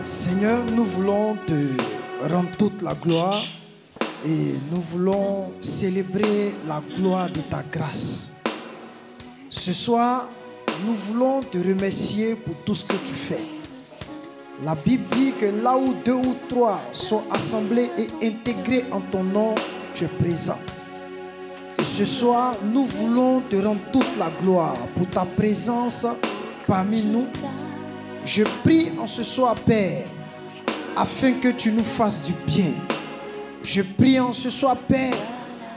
Seigneur, nous voulons te rendre toute la gloire et nous voulons célébrer la gloire de ta grâce. Ce soir, nous voulons te remercier pour tout ce que tu fais. La Bible dit que là où 2 ou 3 sont assemblés et intégrés en ton nom, tu es présent. Et ce soir, nous voulons te rendre toute la gloire pour ta présence parmi nous. Je prie en ce soir, Père, afin que tu nous fasses du bien. Je prie en ce soir, Père,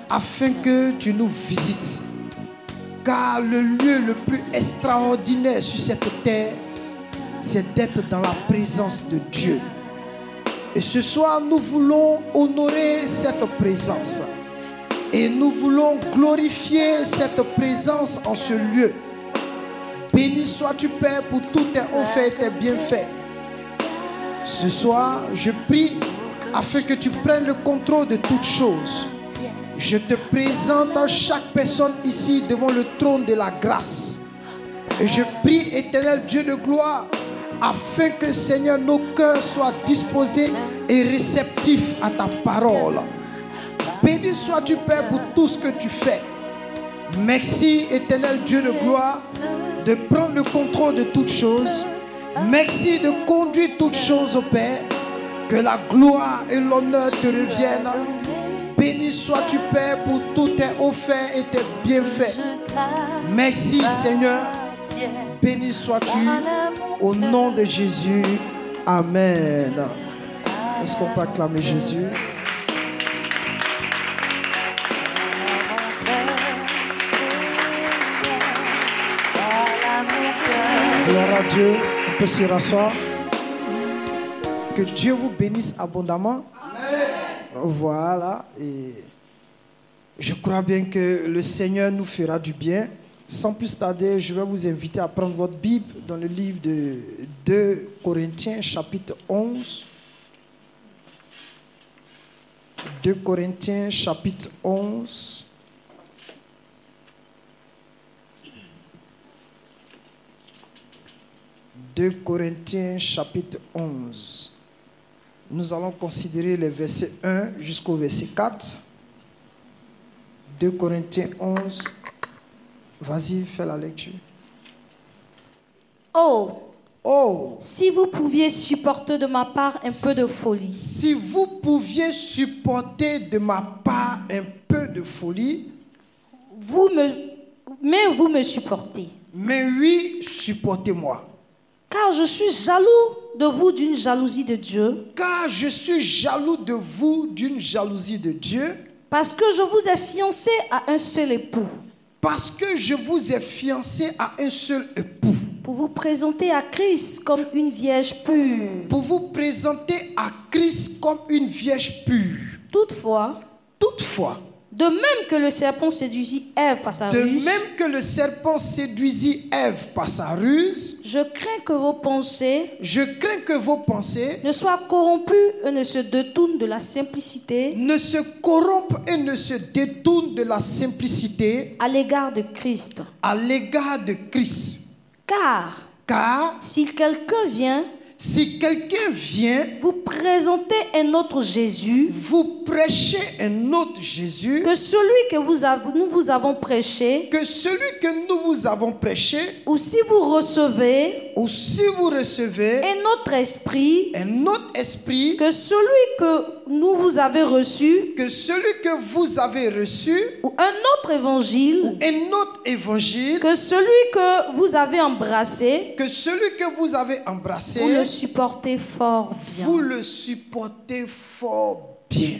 afin que tu nous visites. Car le lieu le plus extraordinaire sur cette terre, c'est d'être dans la présence de Dieu. Et ce soir, nous voulons honorer cette présence. Et nous voulons glorifier cette présence en ce lieu. Béni sois-tu, Père, pour tous tes hauts faits et tes bienfaits. Ce soir, je prie afin que tu prennes le contrôle de toutes choses. Je te présente à chaque personne ici devant le trône de la grâce. Et je prie, éternel Dieu de gloire, afin que, Seigneur, nos cœurs soient disposés et réceptifs à ta parole. Béni sois-tu, Père, pour tout ce que tu fais. Merci, éternel Dieu de gloire, de prendre le contrôle de toutes choses. Merci de conduire toutes choses, au Père. Que la gloire et l'honneur te reviennent. Béni sois-tu, Père, pour tous tes hauts faits et tes bienfaits. Merci, Seigneur. Béni sois-tu au nom de Jésus. Amen. Est-ce qu'on peut acclamer Jésus? Gloire à Dieu. On peut se rasseoir. Que Dieu vous bénisse abondamment. Amen. Voilà. Et je crois bien que le Seigneur nous fera du bien. Sans plus tarder, je vais vous inviter à prendre votre Bible dans le livre de 2 Corinthiens, chapitre 11. 2 Corinthiens, chapitre 11. « 2 Corinthiens chapitre 11. Nous allons considérer les versets 1 jusqu'au verset 4. 2 Corinthiens 11. Vas-y, fais la lecture. Oh, si vous pouviez supporter de ma part un peu de folie. Si vous pouviez supporter de ma part un peu de folie. Mais vous me supportez. Mais oui, supportez-moi. Car je suis jaloux de vous d'une jalousie de Dieu. Car je suis jaloux de vous d'une jalousie de Dieu. Parce que je vous ai fiancé à un seul époux. Parce que je vous ai fiancé à un seul époux. Pour vous présenter à Christ comme une vierge pure. Pour vous présenter à Christ comme une vierge pure. Toutefois, de même que le serpent séduisit Ève par sa ruse. De même que le serpent séduisit Ève par sa ruse. Je crains que vos pensées. Ne soient corrompues et ne se détournent de la simplicité. Ne se corrompent et ne se détournent de la simplicité. À l'égard de Christ. À l'égard de Christ. Car si quelqu'un vient. Vous présentez un autre Jésus. Vous prêchez un autre Jésus. Que celui que nous vous avons prêché. Ou si vous recevez. Un autre esprit. Que celui que nous vous avez reçu. Ou un autre évangile. Que celui que vous avez embrassé. Vous le supportez fort bien. Vous le supportez fort bien.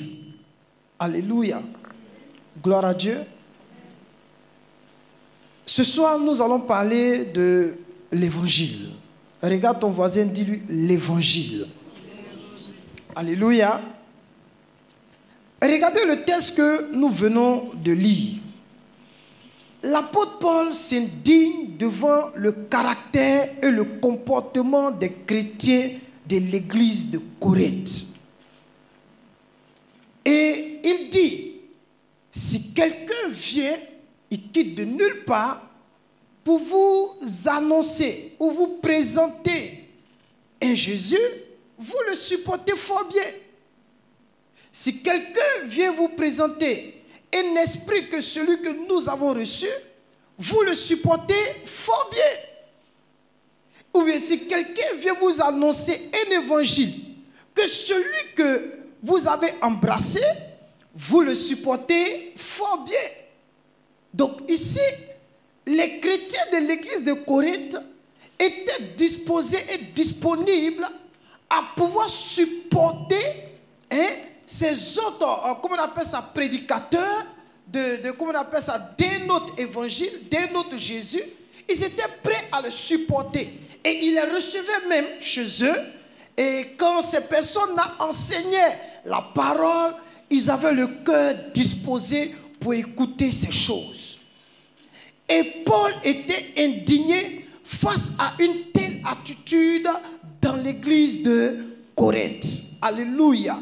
Alléluia. Gloire à Dieu. Ce soir, nous allons parler de l'évangile. Regarde ton voisin, dis-lui l'évangile. Alléluia. Regardez le texte que nous venons de lire. L'apôtre Paul s'indigne devant le caractère et le comportement des chrétiens de l'église de Corinthe. Et il dit, si quelqu'un vient, il quitte de nulle part pour vous annoncer ou vous présenter un Jésus, vous le supportez fort bien. Si quelqu'un vient vous présenter un esprit que celui que nous avons reçu, vous le supportez fort bien. Ou bien si quelqu'un vient vous annoncer un évangile, que celui que vous avez embrassé, vous le supportez fort bien. Donc ici, les chrétiens de l'église de Corinthe étaient disposés et disponibles à pouvoir supporter ces autres, comment on appelle ça, prédicateurs, comment on appelle ça, d'un autre évangile, d'un autre Jésus. Ils étaient prêts à le supporter. Et ils les recevaient même chez eux. Et quand ces personnes enseignaient la parole, ils avaient le cœur disposé pour écouter ces choses. Et Paul était indigné face à une telle attitude dans l'église de Corinthe. Alléluia.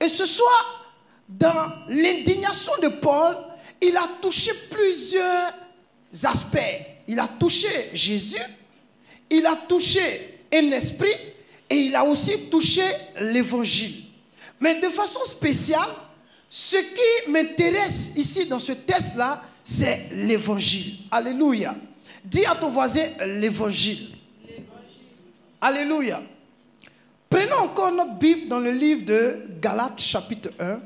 Et ce soir, dans l'indignation de Paul, il a touché plusieurs aspects. Il a touché Jésus, il a touché un esprit et il a aussi touché l'évangile. Mais de façon spéciale, ce qui m'intéresse ici dans ce texte-là, c'est l'évangile. Alléluia. Dis à ton voisin l'évangile. Alléluia. Prenons encore notre Bible dans le livre de Galates chapitre 1.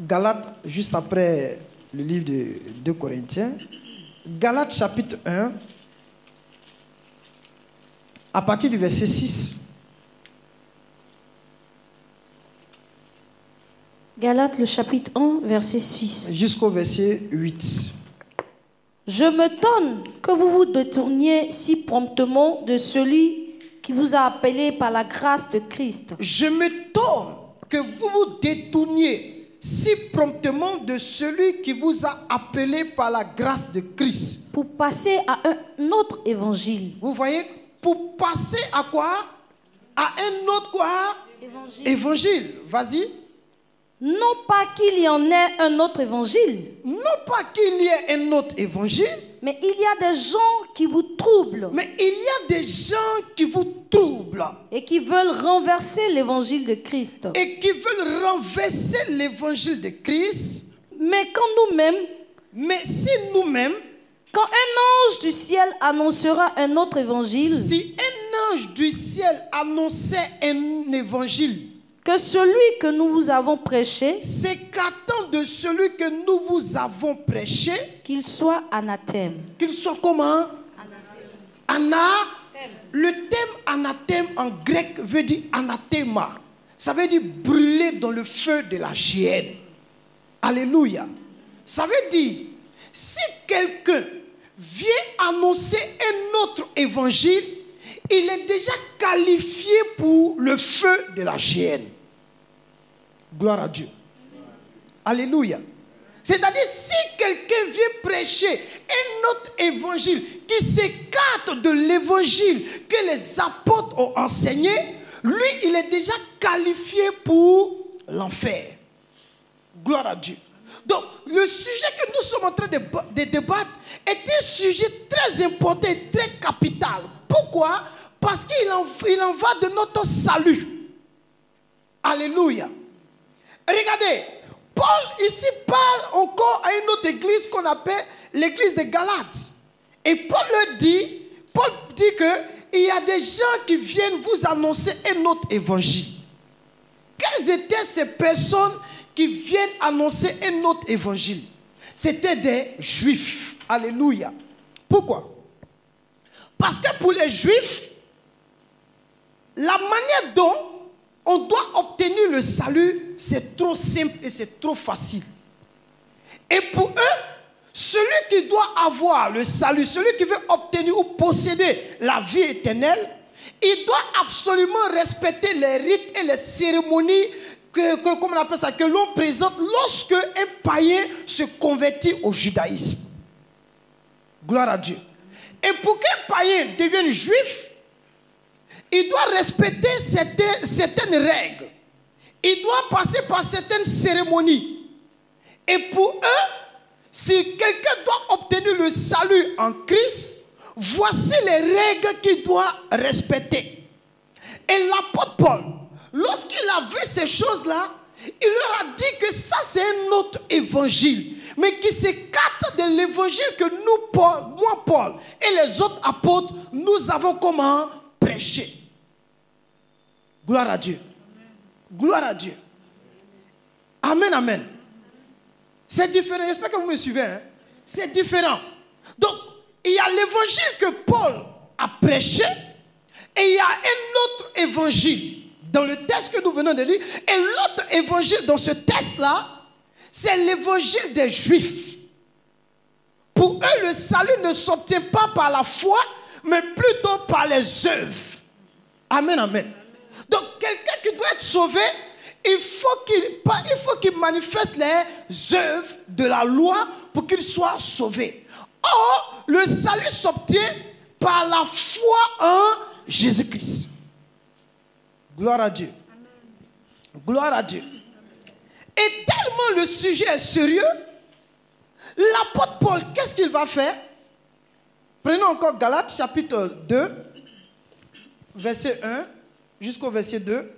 Galates juste après le livre de 2 Corinthiens. Galates chapitre 1 à partir du verset 6. Galates, le chapitre 1, verset 6. Jusqu'au verset 8. Je m'étonne que vous vous détourniez si promptement de celui qui vous a appelé par la grâce de Christ. Je m'étonne que vous vous détourniez si promptement de celui qui vous a appelé par la grâce de Christ. Pour passer à un autre évangile. Vous voyez, pour passer à quoi? À un autre quoi? Évangile. Vas-y. Non pas qu'il y en ait un autre évangile. Non pas qu'il y ait un autre évangile. Mais il y a des gens qui vous troublent. Mais il y a des gens qui vous troublent. Et qui veulent renverser l'évangile de Christ. Et qui veulent renverser l'évangile de Christ. Mais quand nous-mêmes. Mais si nous-mêmes. Quand un ange du ciel annoncera un autre évangile. Si un ange du ciel annonçait un évangile. Que celui que nous vous avons prêché, s'écartant de celui que nous vous avons prêché, qu'il soit anathème. Qu'il soit comment? Le thème anathème en grec veut dire anathema. Ça veut dire brûler dans le feu de la géhenne. Alléluia. Ça veut dire, si quelqu'un vient annoncer un autre évangile, il est déjà qualifié pour le feu de la géhenne. Gloire à Dieu. Alléluia. C'est-à-dire, si quelqu'un vient prêcher un autre évangile qui s'écarte de l'évangile que les apôtres ont enseigné, lui, il est déjà qualifié pour l'enfer. Gloire à Dieu. Donc, le sujet que nous sommes en train de débattre est un sujet très important et très capital. Pourquoi? Parce qu'il en va de notre salut. Alléluia. Regardez, Paul ici parle encore à une autre église qu'on appelle l'église de Galates. Et Paul dit qu'il y a des gens qui viennent vous annoncer un autre évangile. Quelles étaient ces personnes qui viennent annoncer un autre évangile? C'était des juifs. Alléluia. Pourquoi? Parce que pour les juifs, la manière dont on doit obtenir le salut, c'est trop simple et c'est trop facile. Et pour eux, celui qui doit avoir le salut, celui qui veut obtenir ou posséder la vie éternelle, il doit absolument respecter les rites et les cérémonies comme on appelle ça, que l'on présente lorsque un païen se convertit au judaïsme. Gloire à Dieu. Et pour qu'un païen devienne juif, il doit respecter certaines règles. Il doit passer par certaines cérémonies. Et pour eux, si quelqu'un doit obtenir le salut en Christ, voici les règles qu'il doit respecter. Et l'apôtre Paul, lorsqu'il a vu ces choses-là, il leur a dit que ça c'est un autre évangile, mais qui s'écarte de l'évangile que nous, Paul, moi Paul et les autres apôtres, nous avons comment prêché. Gloire à Dieu. Gloire à Dieu. Amen, amen. C'est différent. J'espère que vous me suivez. Hein? C'est différent. Donc, il y a l'évangile que Paul a prêché et il y a un autre évangile dans le texte que nous venons de lire. Et l'autre évangile dans ce texte-là, c'est l'évangile des Juifs. Pour eux, le salut ne s'obtient pas par la foi, mais plutôt par les œuvres. Amen, amen. Donc, quelqu'un qui doit être sauvé, il faut qu'il manifeste les œuvres de la loi pour qu'il soit sauvé. Or, le salut s'obtient par la foi en Jésus-Christ. Gloire à Dieu. Gloire à Dieu. Et tellement le sujet est sérieux, l'apôtre Paul, qu'est-ce qu'il va faire? Prenons encore Galates chapitre 2, verset 1 jusqu'au verset 2.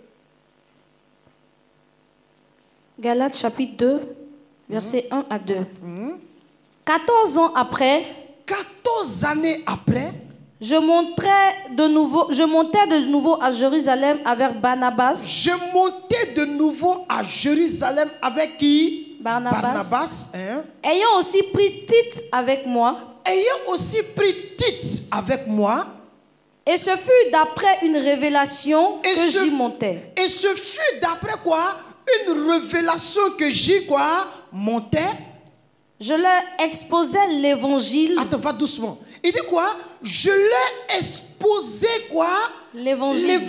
Galates chapitre 2, verset 1 à 2. 14 ans après, 14 années après, je montais de nouveau à Jérusalem avec Barnabas. Je montais de nouveau à Jérusalem avec qui? Barnabas. Hein? Ayant aussi pris Tite avec moi. Ayant aussi pris Tite avec moi. Et ce fut d'après une révélation que j'y montais. Et ce fut d'après quoi? Une révélation que j'y montais. Je leur exposais l'évangile. Attends, va doucement. Il dit quoi? Je leur exposais quoi? L'évangile.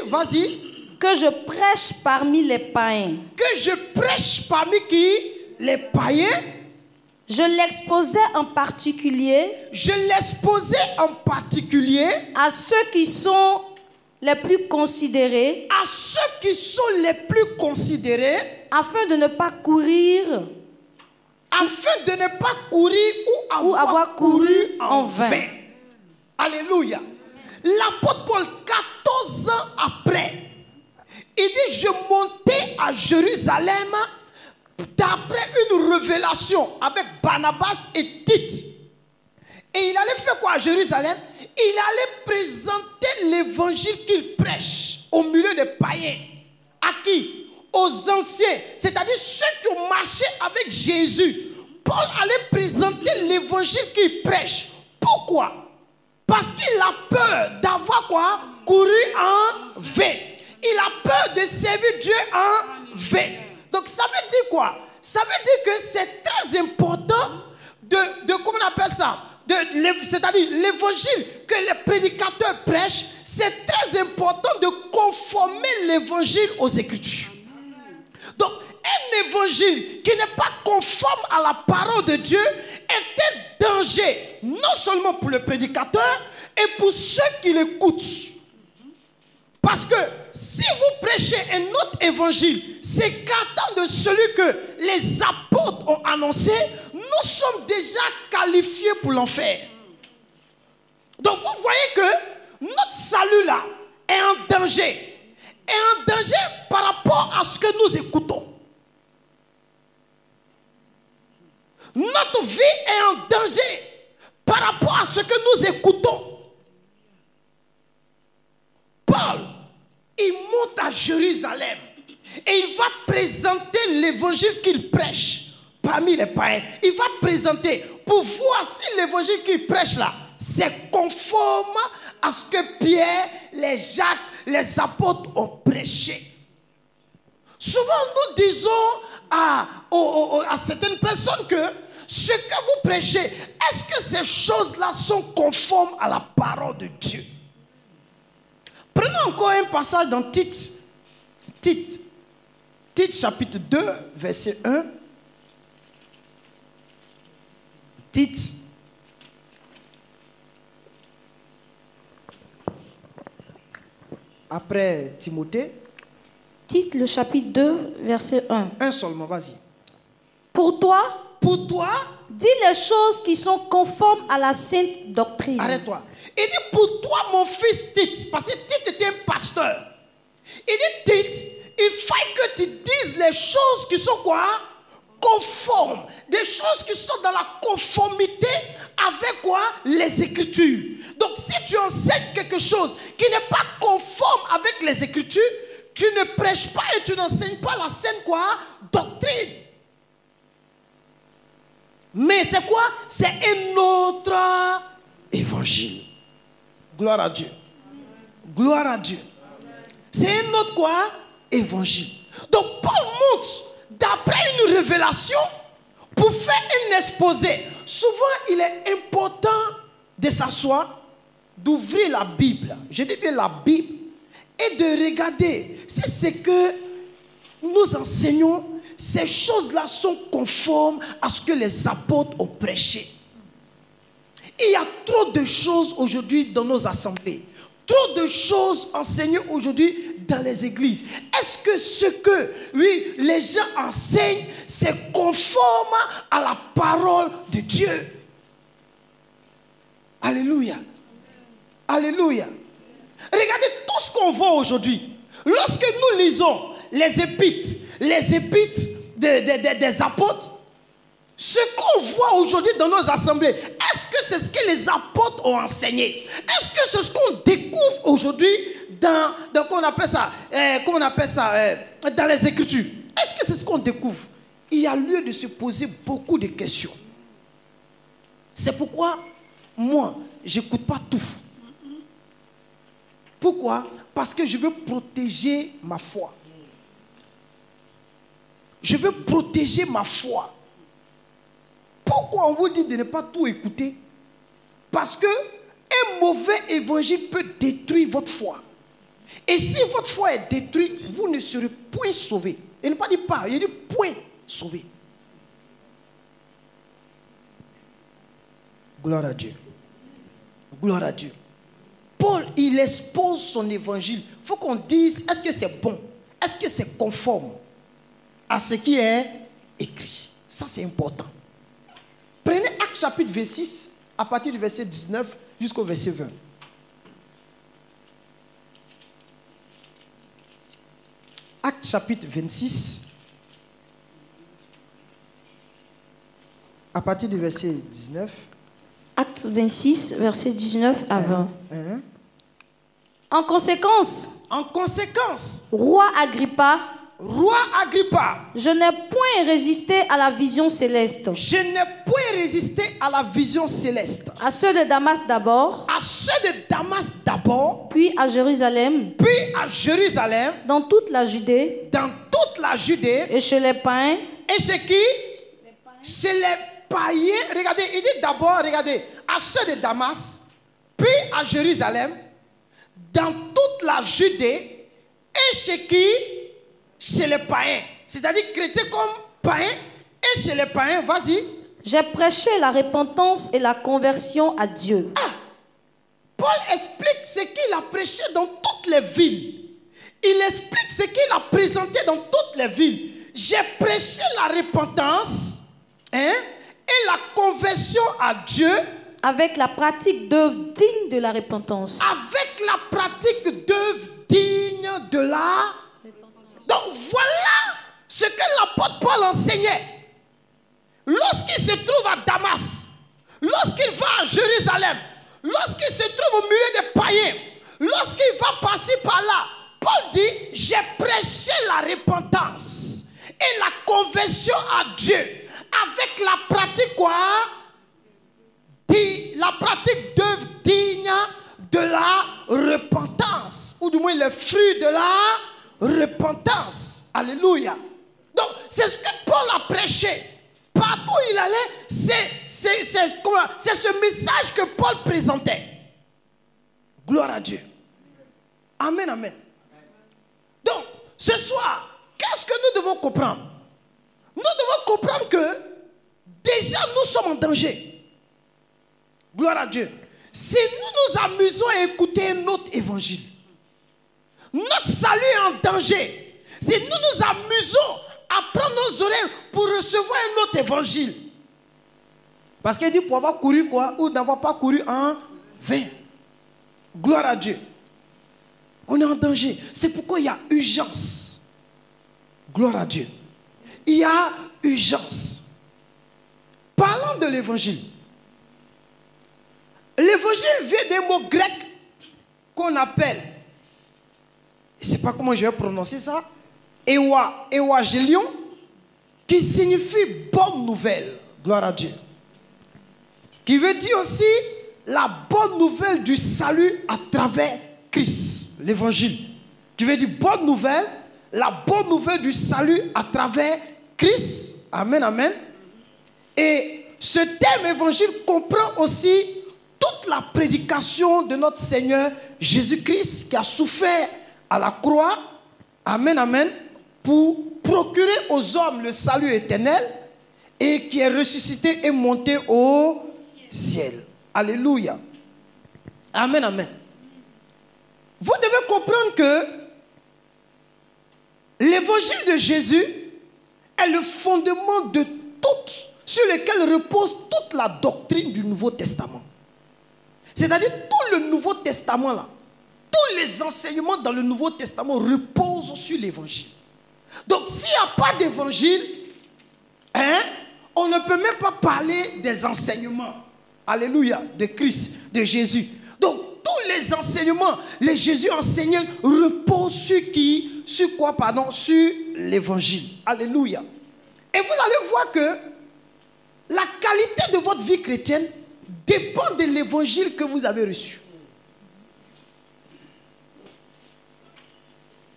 Vas-y. Que je prêche parmi les païens. Que je prêche parmi qui? Les païens. Je l'exposais en particulier. Je l'exposais en particulier. À ceux qui sont les plus considérés. À ceux qui sont les plus considérés. Afin de ne pas courir. Afin de ne pas courir ou avoir couru en vain. Alléluia. L'apôtre Paul, 14 ans après, il dit, je montais à Jérusalem d'après une révélation avec Barnabas et Tite. Et il allait faire quoi à Jérusalem? Il allait présenter l'évangile qu'il prêche au milieu des païens. À qui? Aux anciens, c'est-à-dire ceux qui ont marché avec Jésus. Paul allait présenter l'évangile qu'il prêche. Pourquoi? Parce qu'il a peur d'avoir quoi? Couru en vain. Il a peur de servir Dieu en vain. Donc ça veut dire quoi? Ça veut dire que c'est très important de comment on appelle ça? C'est-à-dire l'évangile que les prédicateurs prêchent, c'est très important de conformer l'évangile aux Écritures. Donc, un évangile qui n'est pas conforme à la parole de Dieu est un danger, non seulement pour le prédicateur, et pour ceux qui l'écoutent. Parce que si vous prêchez un autre évangile, s'écartant de celui que les apôtres ont annoncé, nous sommes déjà qualifiés pour l'enfer. Donc vous voyez que notre salut là est en danger. Est en danger par rapport à ce que nous écoutons. Notre vie est en danger par rapport à ce que nous écoutons. Paul, il monte à Jérusalem et il va présenter l'évangile qu'il prêche parmi les païens. Il va présenter pour voir si l'évangile qu'il prêche là, c'est conforme à ce que Pierre, les Jacques, les apôtres ont prêché. Souvent nous disons à certaines personnes que ce que vous prêchez, est-ce que ces choses-là sont conformes à la parole de Dieu? Prenons encore un passage dans Tite. Tite chapitre 2, verset 1. Tite. Après Timothée. Tite, le chapitre 2, verset 1. Un seulement, vas-y. Pour toi, pour toi, dis les choses qui sont conformes à la sainte doctrine. Arrête-toi. Il dit pour toi, mon fils Tite, parce que Tite était un pasteur. Il dit Tite, il faut que tu dises les choses qui sont quoi? Conformes. Des choses qui sont dans la conformité avec quoi? Les Écritures. Donc si tu enseignes quelque chose qui n'est pas conforme avec les Écritures, tu ne prêches pas et tu n'enseignes pas la sainte quoi? Doctrine. Mais c'est quoi? C'est un autre évangile. Gloire à Dieu. Gloire à Dieu. C'est un autre quoi? Évangile. Donc Paul montre, d'après une révélation, pour faire un exposé. Souvent, il est important de s'asseoir, d'ouvrir la Bible. Je dis bien la Bible. Et de regarder si c'est que nous enseignons, ces choses-là sont conformes à ce que les apôtres ont prêché. Il y a trop de choses aujourd'hui dans nos assemblées. Trop de choses enseignées aujourd'hui dans les églises. Est-ce que ce que, oui, les gens enseignent, c'est conforme à la parole de Dieu? Alléluia. Alléluia. Regardez tout ce qu'on voit aujourd'hui. Lorsque nous lisons les épîtres des apôtres, ce qu'on voit aujourd'hui dans nos assemblées, est-ce que c'est ce que les apôtres ont enseigné? Est-ce que c'est ce qu'on découvre aujourd'hui dans comment on appelle ça, dans les Écritures? Est-ce que c'est ce qu'on découvre? Il y a lieu de se poser beaucoup de questions. C'est pourquoi moi, je n'écoute pas tout. Pourquoi? Parce que je veux protéger ma foi. Je veux protéger ma foi. Pourquoi on vous dit de ne pas tout écouter? Parce que un mauvais évangile peut détruire votre foi. Et si votre foi est détruite, vous ne serez point sauvé. Il ne pas dit pas, il dit point sauvé. Gloire à Dieu. Gloire à Dieu. Paul, il expose son évangile. Il faut qu'on dise, est-ce que c'est bon? Est-ce que c'est conforme à ce qui est écrit? Ça, c'est important. Prenez Actes chapitre 26, à partir du verset 19 jusqu'au verset 20. Actes chapitre 26, à partir du verset 19. Actes 26, verset 19 à 20. En conséquence, roi Agrippa, je n'ai point résisté à la vision céleste. À ceux de Damas d'abord. Puis à Jérusalem. Dans toute la Judée. Et chez les païens. Et chez qui? Chez les païens. Regardez, il dit d'abord, regardez, à ceux de Damas, puis à Jérusalem, dans toute la Judée, et chez qui? Chez les païens. C'est-à-dire chrétiens comme païens, et chez les païens, vas-y. J'ai prêché la repentance et la conversion à Dieu. Paul explique ce qu'il a prêché dans toutes les villes. Il explique ce qu'il a présenté dans toutes les villes. J'ai prêché la repentance et la conversion à Dieu. Avec la pratique d'œuvres dignes de la repentance. Avec la pratique d'œuvres dignes de la... Donc voilà ce que l'apôtre Paul enseignait. Lorsqu'il se trouve à Damas, lorsqu'il va à Jérusalem, lorsqu'il se trouve au milieu des païens, lorsqu'il va passer par là, Paul dit, j'ai prêché la repentance et la conversion à Dieu avec la pratique quoi? La pratique d'œuvres dignes de la repentance, ou du moins le fruit de la repentance. Alléluia. Donc c'est ce que Paul a prêché. Partout où il allait, c'est ce message que Paul présentait. Gloire à Dieu. Amen, amen. Donc, ce soir, qu'est-ce que nous devons comprendre? Nous devons comprendre que déjà nous sommes en danger. Gloire à Dieu. Si nous nous amusons à écouter un autre évangile, notre salut est en danger. Si nous nous amusons à prendre nos oreilles pour recevoir un autre évangile, Parce qu'il dit pour avoir couru quoi, ou n'avoir pas couru en vain. Gloire à Dieu. On est en danger. C'est pourquoi il y a urgence. Gloire à Dieu. Il y a urgence. Parlons de l'évangile. L'évangile vient des mots grecs qu'on appelle, je ne sais pas comment je vais prononcer ça, évangélion, qui signifie bonne nouvelle. Gloire à Dieu. Qui veut dire aussi la bonne nouvelle du salut à travers Christ. L'évangile. Qui veut dire bonne nouvelle, la bonne nouvelle du salut à travers Christ. Amen, amen. Et ce thème évangile comprend aussi toute la prédication de notre Seigneur Jésus-Christ qui a souffert à la croix. Amen, amen. Pour procurer aux hommes le salut éternel et qui est ressuscité et monté au ciel. Alléluia. Amen, amen. Vous devez comprendre que l'évangile de Jésus est le fondement de tout, sur lequel repose toute la doctrine du Nouveau Testament. C'est-à-dire tout le Nouveau Testament là, tous les enseignements dans le Nouveau Testament reposent sur l'évangile. Donc s'il n'y a pas d'évangile, on ne peut même pas parler des enseignements. Alléluia, de Christ, de Jésus. Donc tous les enseignements, les Jésus enseignés reposent sur qui? Sur quoi, pardon? Sur l'évangile. Alléluia. Et vous allez voir que la qualité de votre vie chrétienne dépend de l'évangile que vous avez reçu.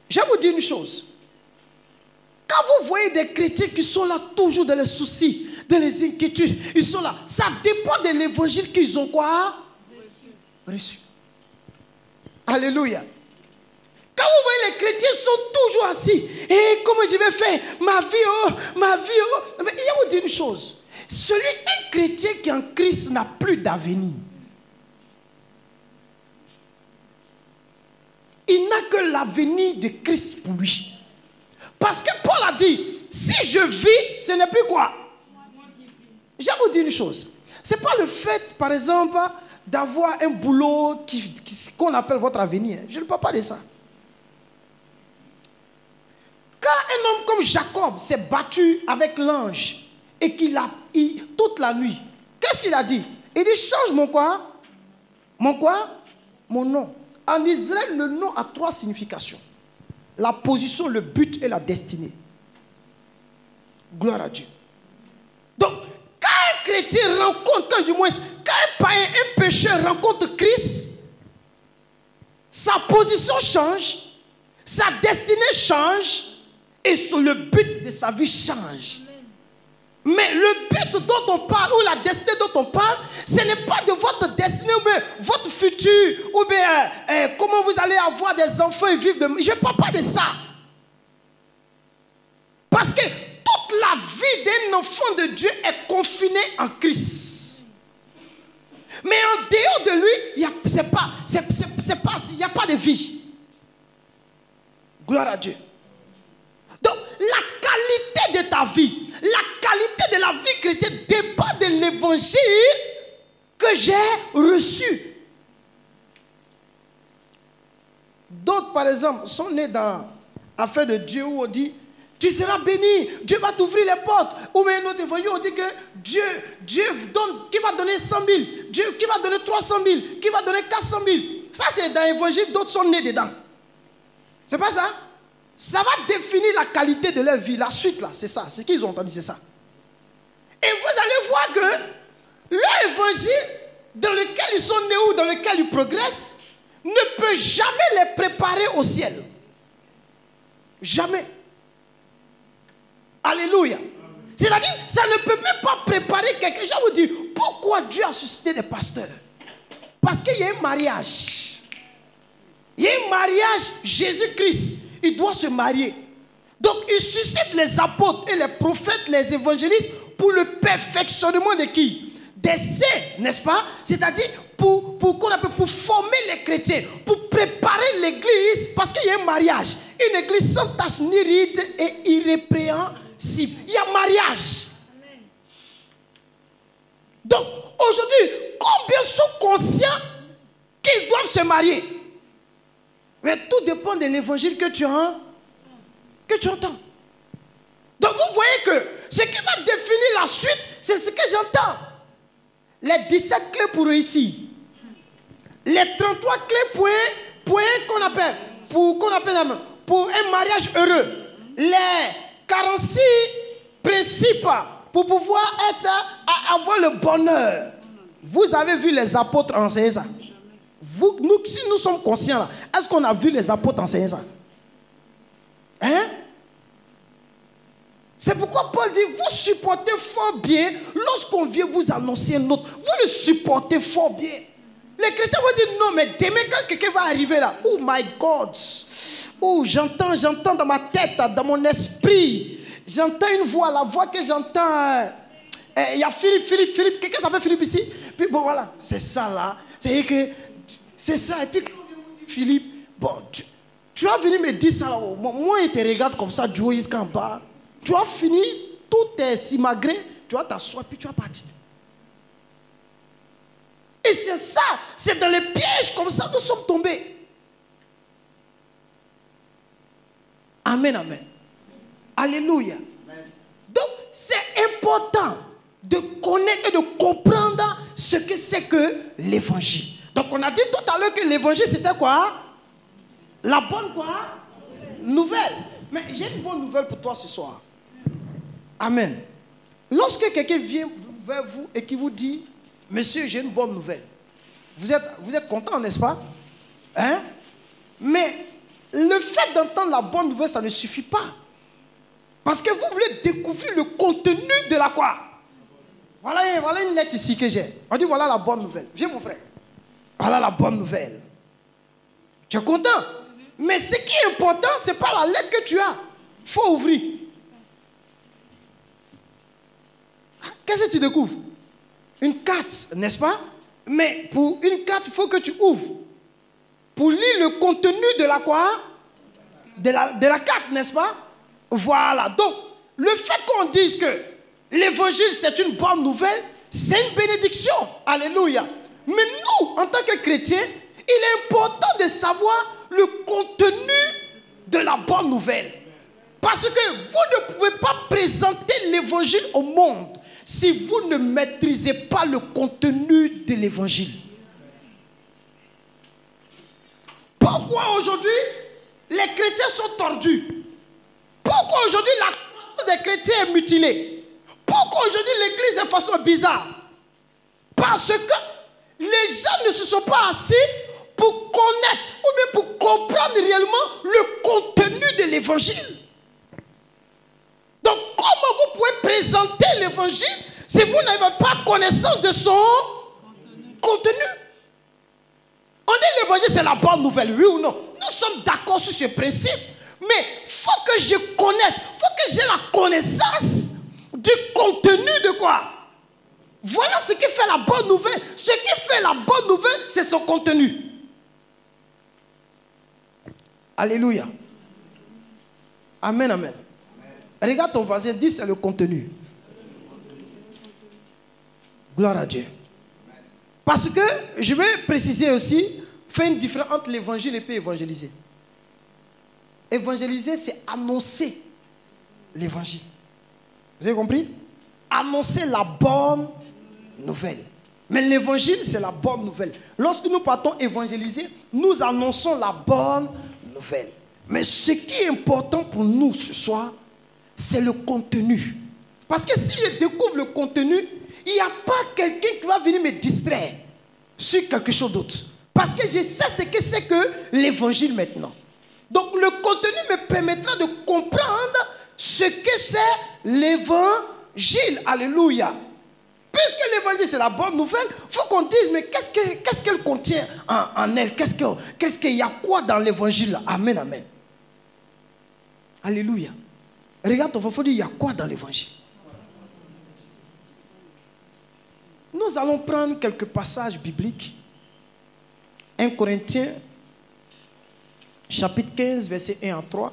Je vais vous dire une chose. Quand vous voyez des chrétiens qui sont là toujours dans les soucis, dans les inquiétudes, ils sont là. Ça dépend de l'évangile qu'ils ont quoi? Reçu. Alléluia. Quand vous voyez les chrétiens sont toujours assis. Et comment je vais faire? Ma vie, oh, ma vie, oh. Mais il y a vous dire une chose. Un chrétien qui est en Christ n'a plus d'avenir. Il n'a que l'avenir de Christ pour lui. Parce que Paul a dit, si je vis, ce n'est plus quoi? Je vais vous dire une chose. Ce n'est pas le fait, par exemple, d'avoir un boulot qu'on appelle votre avenir. Je ne parle pas de ça. Quand un homme comme Jacob s'est battu avec l'ange et qu'il a toute la nuit, qu'est-ce qu'il a dit? Il dit, change mon quoi? Mon quoi? Mon nom. En Israël, le nom a 3 significations. La position, le but et la destinée. Gloire à Dieu. Donc, quand un chrétien rencontre, du moins, quand un païen, un pécheur rencontre Christ, sa position change, sa destinée change et le but de sa vie change. Mais le but dont on parle, ou la destinée dont on parle, ce n'est pas de votre destinée, ou bien votre futur, ou bien comment vous allez avoir des enfants et vivre de... Je ne parle pas de ça. Parce que toute la vie d'un enfant de Dieu est confinée en Christ. Mais en dehors de lui, il n'y a pas de vie. Gloire à Dieu. Donc, la qualité de ta vie, la qualité de la vie chrétienne dépend de l'évangile que j'ai reçu. D'autres, par exemple, sont nés dans l'affaire de Dieu où on dit, tu seras béni, Dieu va t'ouvrir les portes. Ou bien un autre évangile, on dit que Dieu donne, qui va donner 100 000, Dieu qui va donner 300 000, qui va donner 400 000. Ça, c'est dans l'évangile, d'autres sont nés dedans. C'est pas ça? Ça va définir la qualité de leur vie. La suite là, c'est ça. C'est ce qu'ils ont entendu, c'est ça. Et vous allez voir que leur évangile dans lequel ils sont nés ou dans lequel ils progressent ne peut jamais les préparer au ciel. Jamais. Alléluia. C'est-à-dire, ça ne peut même pas préparer quelqu'un. Je vous dis, pourquoi Dieu a suscité des pasteurs? Parce qu'il y a un mariage. Il y a un mariage, Jésus-Christ. Il doit se marier. Donc, il suscite les apôtres et les prophètes, les évangélistes pour le perfectionnement de qui? Des saints, n'est-ce pas? C'est-à-dire pour former les chrétiens, pour préparer l'église, parce qu'il y a un mariage. Une église sans tache ni ride et irrépréhensible. Il y a mariage. Donc, aujourd'hui, combien sont conscients qu'ils doivent se marier? Mais tout dépend de l'évangile que tu entends. Donc, vous voyez que ce qui va définir la suite, c'est ce que j'entends. Les 17 clés pour réussir. Les 33 clés qu'on appelle pour un mariage heureux. Les 46 principes pour pouvoir avoir le bonheur. Vous avez vu les apôtres enseigner ça? Si nous sommes conscients là, est-ce qu'on a vu les apôtres enseigner ça? Hein? C'est pourquoi Paul dit, vous supportez fort bien lorsqu'on vient vous annoncer un autre. Vous le supportez fort bien. Les chrétiens vont dire, non, mais demain quand quelqu'un va arriver là, oh my God, oh j'entends dans ma tête, dans mon esprit, j'entends une voix, la voix que j'entends, il y a Philippe, quelqu'un s'appelle Philippe ici? Puis bon voilà, c'est ça là, c'est ça, et puis Philippe, bon, tu as venu me dire ça là, moi il te regarde comme ça, du haut jusqu'en bas. Tu as fini, tout est simagré, tu vas t'asseoir, puis tu vas partir. Et c'est ça, c'est dans les pièges comme ça nous sommes tombés. Amen, amen. Alléluia. Amen. Donc, c'est important de connaître et de comprendre ce que c'est que l'évangile. Donc, on a dit tout à l'heure que l'évangile, c'était quoi? La bonne quoi? Nouvelle. Mais j'ai une bonne nouvelle pour toi ce soir. Amen. Lorsque quelqu'un vient vers vous et qui vous dit, monsieur, j'ai une bonne nouvelle. Vous êtes content, n'est-ce pas? Hein? Mais le fait d'entendre la bonne nouvelle, ça ne suffit pas. Parce que vous voulez découvrir le contenu de la quoi? Voilà une lettre ici que j'ai. On dit, voilà la bonne nouvelle. Viens mon frère. Voilà la bonne nouvelle. Tu es content? Mais ce qui est important, ce n'est pas la lettre que tu as. Il faut ouvrir. Qu'est-ce que tu découvres? Une carte, n'est-ce pas? Mais pour une carte, il faut que tu ouvres. Pour lire le contenu de la quoi? De la carte, n'est-ce pas? Voilà. Donc, le fait qu'on dise que l'évangile, c'est une bonne nouvelle, c'est une bénédiction. Alléluia. Mais nous, en tant que chrétiens, il est important de savoir le contenu de la bonne nouvelle. Parce que vous ne pouvez pas présenter l'évangile au monde si vous ne maîtrisez pas le contenu de l'évangile. Pourquoi aujourd'hui les chrétiens sont tordus? Pourquoi aujourd'hui la croix des chrétiens est mutilée? Pourquoi aujourd'hui l'église est de façon bizarre? Parce que les gens ne se sont pas assis pour connaître ou bien pour comprendre réellement le contenu de l'évangile. Donc, comment vous pouvez présenter l'évangile si vous n'avez pas connaissance de son contenu? On dit l'évangile, c'est la bonne nouvelle, oui ou non? Nous sommes d'accord sur ce principe. Mais il faut que je connaisse, il faut que j'ai la connaissance du contenu de quoi? Voilà ce qui fait la bonne nouvelle. Ce qui fait la bonne nouvelle, c'est son contenu. Alléluia. Amen, amen. Regarde ton voisin, dis c'est le contenu. Gloire à Dieu. Parce que, je vais préciser aussi, faire une différence entre l'évangile et évangéliser. Évangéliser, c'est annoncer l'évangile. Vous avez compris? Annoncer la bonne nouvelle. Mais l'évangile, c'est la bonne nouvelle. Lorsque nous partons évangéliser, nous annonçons la bonne nouvelle. Mais ce qui est important pour nous ce soir, c'est le contenu. Parce que si je découvre le contenu, il n'y a pas quelqu'un qui va venir me distraire sur quelque chose d'autre. Parce que je sais ce que c'est que l'évangile maintenant. Donc le contenu me permettra de comprendre ce que c'est l'évangile. Alléluia. Puisque l'évangile c'est la bonne nouvelle, il faut qu'on dise mais qu'est-ce qu'elle contient en elle? Qu'est-ce qu'il y a quoi dans l'évangile? Amen, amen. Alléluia. Regarde ton frère, il y a quoi dans l'évangile? Nous allons prendre quelques passages bibliques. 1 Corinthiens, chapitre 15, versets 1 à 3.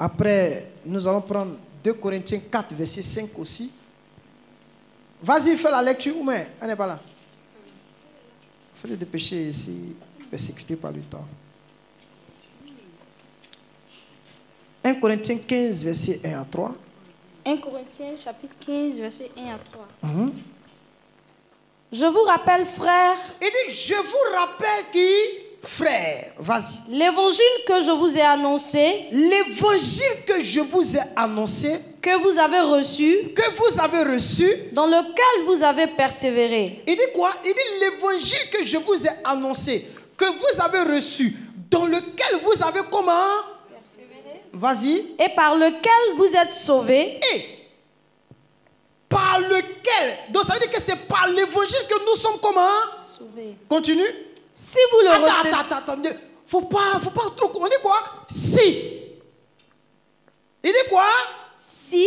Après, nous allons prendre 2 Corinthiens 4, verset 5 aussi. Vas-y, fais la lecture. Ou mais, elle n'est pas là. Il faut te dépêcher ici, persécuté par le temps. 1 Corinthiens 15, verset 1 à 3. 1 Corinthiens, chapitre 15, verset 1 à 3. Je vous rappelle, frères. Il dit, je vous rappelle qui? Frères, vas-y. L'évangile que je vous ai annoncé. L'évangile que je vous ai annoncé. Que vous avez reçu. Que vous avez reçu. Dans lequel vous avez persévéré. Il dit quoi? Il dit l'évangile que je vous ai annoncé. Que vous avez reçu. Dans lequel vous avez comment? Persévéré. Vas-y. Et par lequel vous êtes sauvés. Et par lequel? Donc ça veut dire que c'est par l'évangile que nous sommes comment? Sauvés. Continue. Si vous le retenez... Attendez. Faut pas trop... On dit quoi? Si. Il dit quoi? Si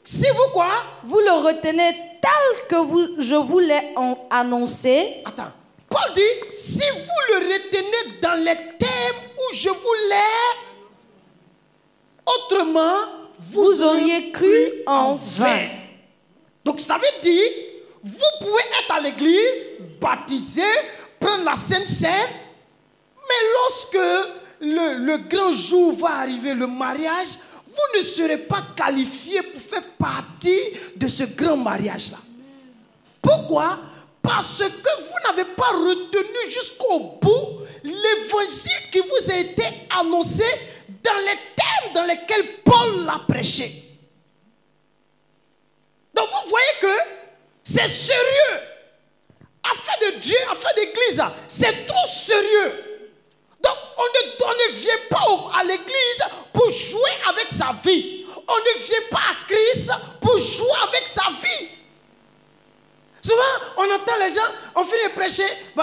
vous quoi? Vous le retenez tel que je vous l'ai annoncé. Attends. Paul dit, si vous le retenez dans les thèmes où je vous l'ai... Autrement, vous auriez cru en vain. Donc ça veut dire, vous pouvez être à l'église, baptisé, prendre la Sainte Seine, mais lorsque le grand jour va arriver, le mariage, vous ne serez pas qualifié pour faire partie de ce grand mariage-là. Pourquoi? Parce que vous n'avez pas retenu jusqu'au bout l'évangile qui vous a été annoncé dans les thèmes dans lesquels Paul l'a prêché. Donc vous voyez que c'est sérieux. Affaire de Dieu, affaire d'église, c'est trop sérieux. Donc on ne vient pas à l'église pour jouer avec sa vie. On ne vient pas à Christ pour jouer avec sa vie. Souvent, on entend les gens, on finit de prêcher. Bon,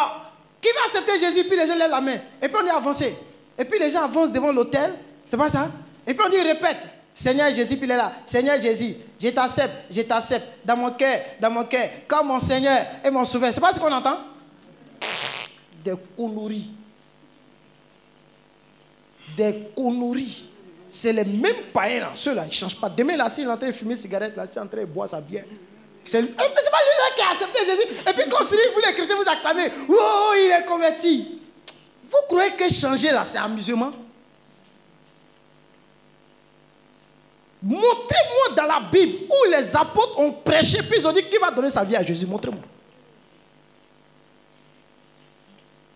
qui va accepter Jésus? Puis les gens lèvent la main. Et puis on est avancé. Et puis les gens avancent devant l'autel. C'est pas ça? Et puis on dit, répète. Seigneur Jésus, puis il est là. Seigneur Jésus, je t'accepte. Dans mon cœur. Comme mon Seigneur et mon Sauveur. C'est pas ce qu'on entend? Des conneries. C'est les mêmes païens là. Ceux-là, ils ne changent pas. Demain, là, s'il est en train de fumer une cigarette, là, s'il est en train de boire sa bière. Mais c'est pas lui-là qui a accepté Jésus. Et puis quand finit, vous les chrétiens, vous acclamez. Oh, il est converti. Vous croyez que changer là, c'est amusement? Montrez-moi dans la Bible où les apôtres ont prêché, puis ils ont dit qui va donner sa vie à Jésus. Montrez-moi.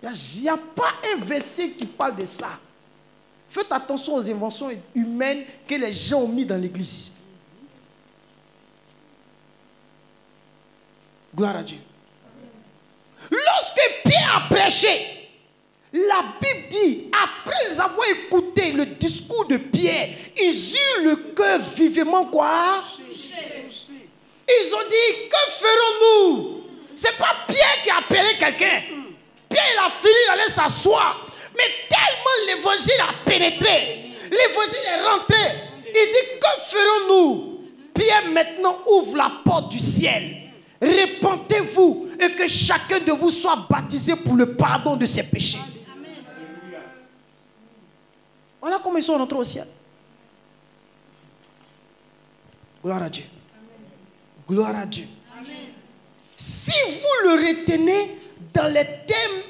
Il n'y a pas un verset qui parle de ça. Faites attention aux inventions humaines que les gens ont mis dans l'église. Gloire à Dieu. Lorsque Pierre a prêché, la Bible dit, après avoir écouté le discours de Pierre, ils eurent le cœur vivement quoi? Ils ont dit, que ferons-nous? C'est pas Pierre qui a appelé quelqu'un. Pierre, il a fini d'aller s'asseoir. Mais tellement l'évangile a pénétré, l'évangile est rentré. Il dit, que ferons-nous? Pierre maintenant ouvre la porte du ciel. Repentez-vous et que chacun de vous soit baptisé pour le pardon de ses péchés. Voilà comment ils sont rentrés au ciel. Gloire à Dieu. Gloire à Dieu. Amen. Si vous le retenez dans les thèmes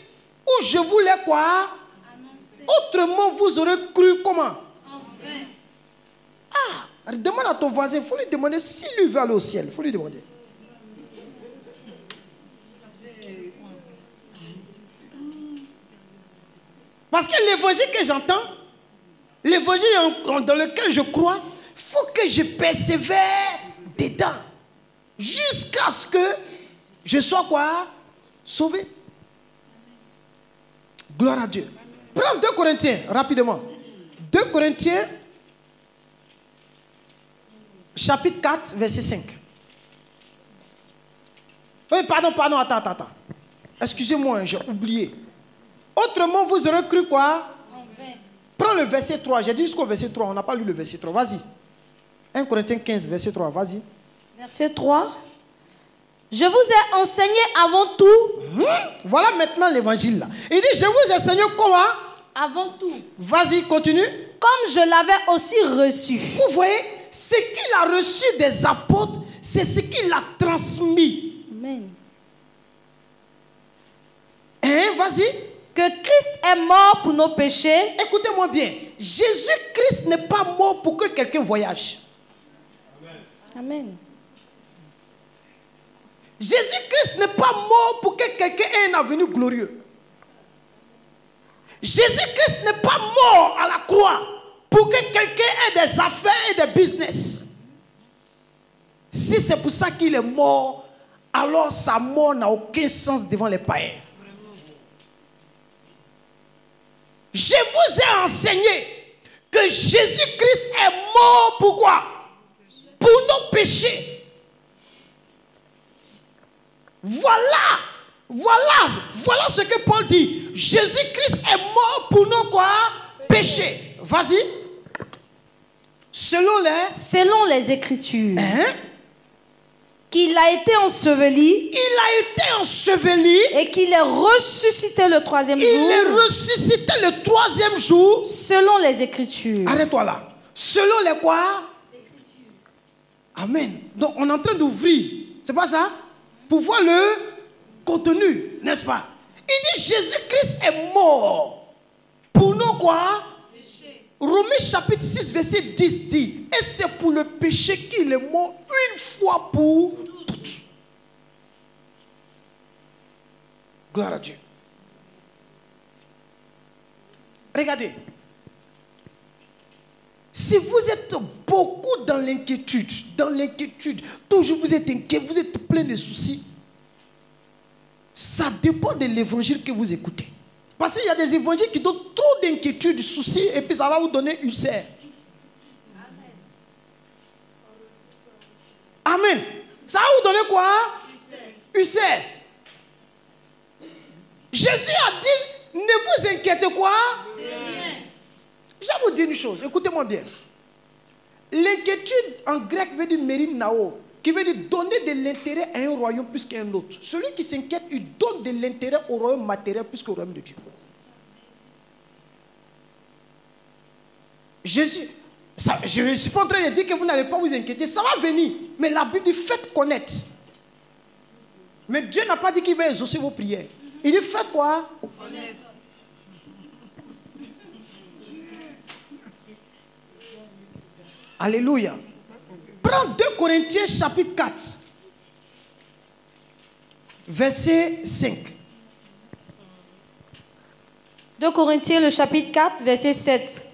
où je voulais quoi? Annoncer. Autrement vous aurez cru comment? Enfin. Ah, demande à ton voisin, il faut lui demander s'il lui veut aller au ciel. Il faut lui demander. Parce que l'évangile que j'entends, l'évangile dans lequel je crois, il faut que je persévère dedans. Jusqu'à ce que je sois quoi? Sauvé. Gloire à Dieu. Prends 2 Corinthiens, rapidement. 2 Corinthiens, chapitre 4, verset 5. Oui, pardon, attends. Excusez-moi, j'ai oublié. Autrement, vous aurez cru quoi? Prends le verset 3. J'ai dit jusqu'au verset 3. On n'a pas lu le verset 3. Vas-y. 1 Corinthiens 15, verset 3. Vas-y. Verset 3. Je vous ai enseigné avant tout. Voilà maintenant l'évangile là. Il dit, je vous ai enseigné quoi? Avant tout. Vas-y, continue. comme je l'avais aussi reçu. Vous voyez, ce qu'il a reçu des apôtres, c'est ce qu'il a transmis. Amen. Hein, vas-y. Que Christ est mort pour nos péchés. Écoutez-moi bien. Jésus-Christ n'est pas mort pour que quelqu'un voyage. Amen. Jésus-Christ n'est pas mort pour que quelqu'un ait un avenir glorieux. Jésus-Christ n'est pas mort à la croix pour que quelqu'un ait des affaires et des business. Si c'est pour ça qu'il est mort, alors sa mort n'a aucun sens devant les païens. Je vous ai enseigné que Jésus-Christ est mort pourquoi? Pour nos péchés. Voilà ce que Paul dit. Jésus-Christ est mort pour nos quoi? Péchés. Vas-y. Selon les Écritures. Hein? Qu'il a été enseveli. Il a été enseveli. Et qu'il est ressuscité le troisième jour. Il est ressuscité le troisième jour. Selon les Écritures. Arrête-toi là. Selon les quoi? Écritures. Amen. Donc on est en train d'ouvrir. C'est pas ça? Pour voir le contenu, n'est-ce pas? Il dit Jésus-Christ est mort. Pour nous quoi? Péché. Romains chapitre 6 verset 10 dit, et c'est pour le péché qu'il est mort une fois pour toutes. Gloire à Dieu. Regardez. Si vous êtes beaucoup dans l'inquiétude, toujours vous êtes inquiet, vous êtes plein de soucis, ça dépend de l'évangile que vous écoutez. Parce qu'il y a des évangiles qui donnent trop d'inquiétude, de soucis, et puis ça va vous donner ulcère. Amen. Ça va vous donner quoi? Ulcère. Jésus a dit, ne vous inquiétez quoi? Je vais vous dire une chose, écoutez-moi bien. L'inquiétude en grec veut dire merimnao, qui veut dire donner de l'intérêt à un royaume plus qu'à un autre. Celui qui s'inquiète, il donne de l'intérêt au royaume matériel plus qu'au royaume de Dieu. Jésus, ça, je ne suis pas en train de dire que vous n'allez pas vous inquiéter, ça va venir. Mais la Bible dit faites connaître. Mais Dieu n'a pas dit qu'il va exaucer vos prières. Il dit faites quoi? Connaître. Alléluia. Prends 2 Corinthiens chapitre 4. Verset 5. 2 Corinthiens le chapitre 4 verset 7.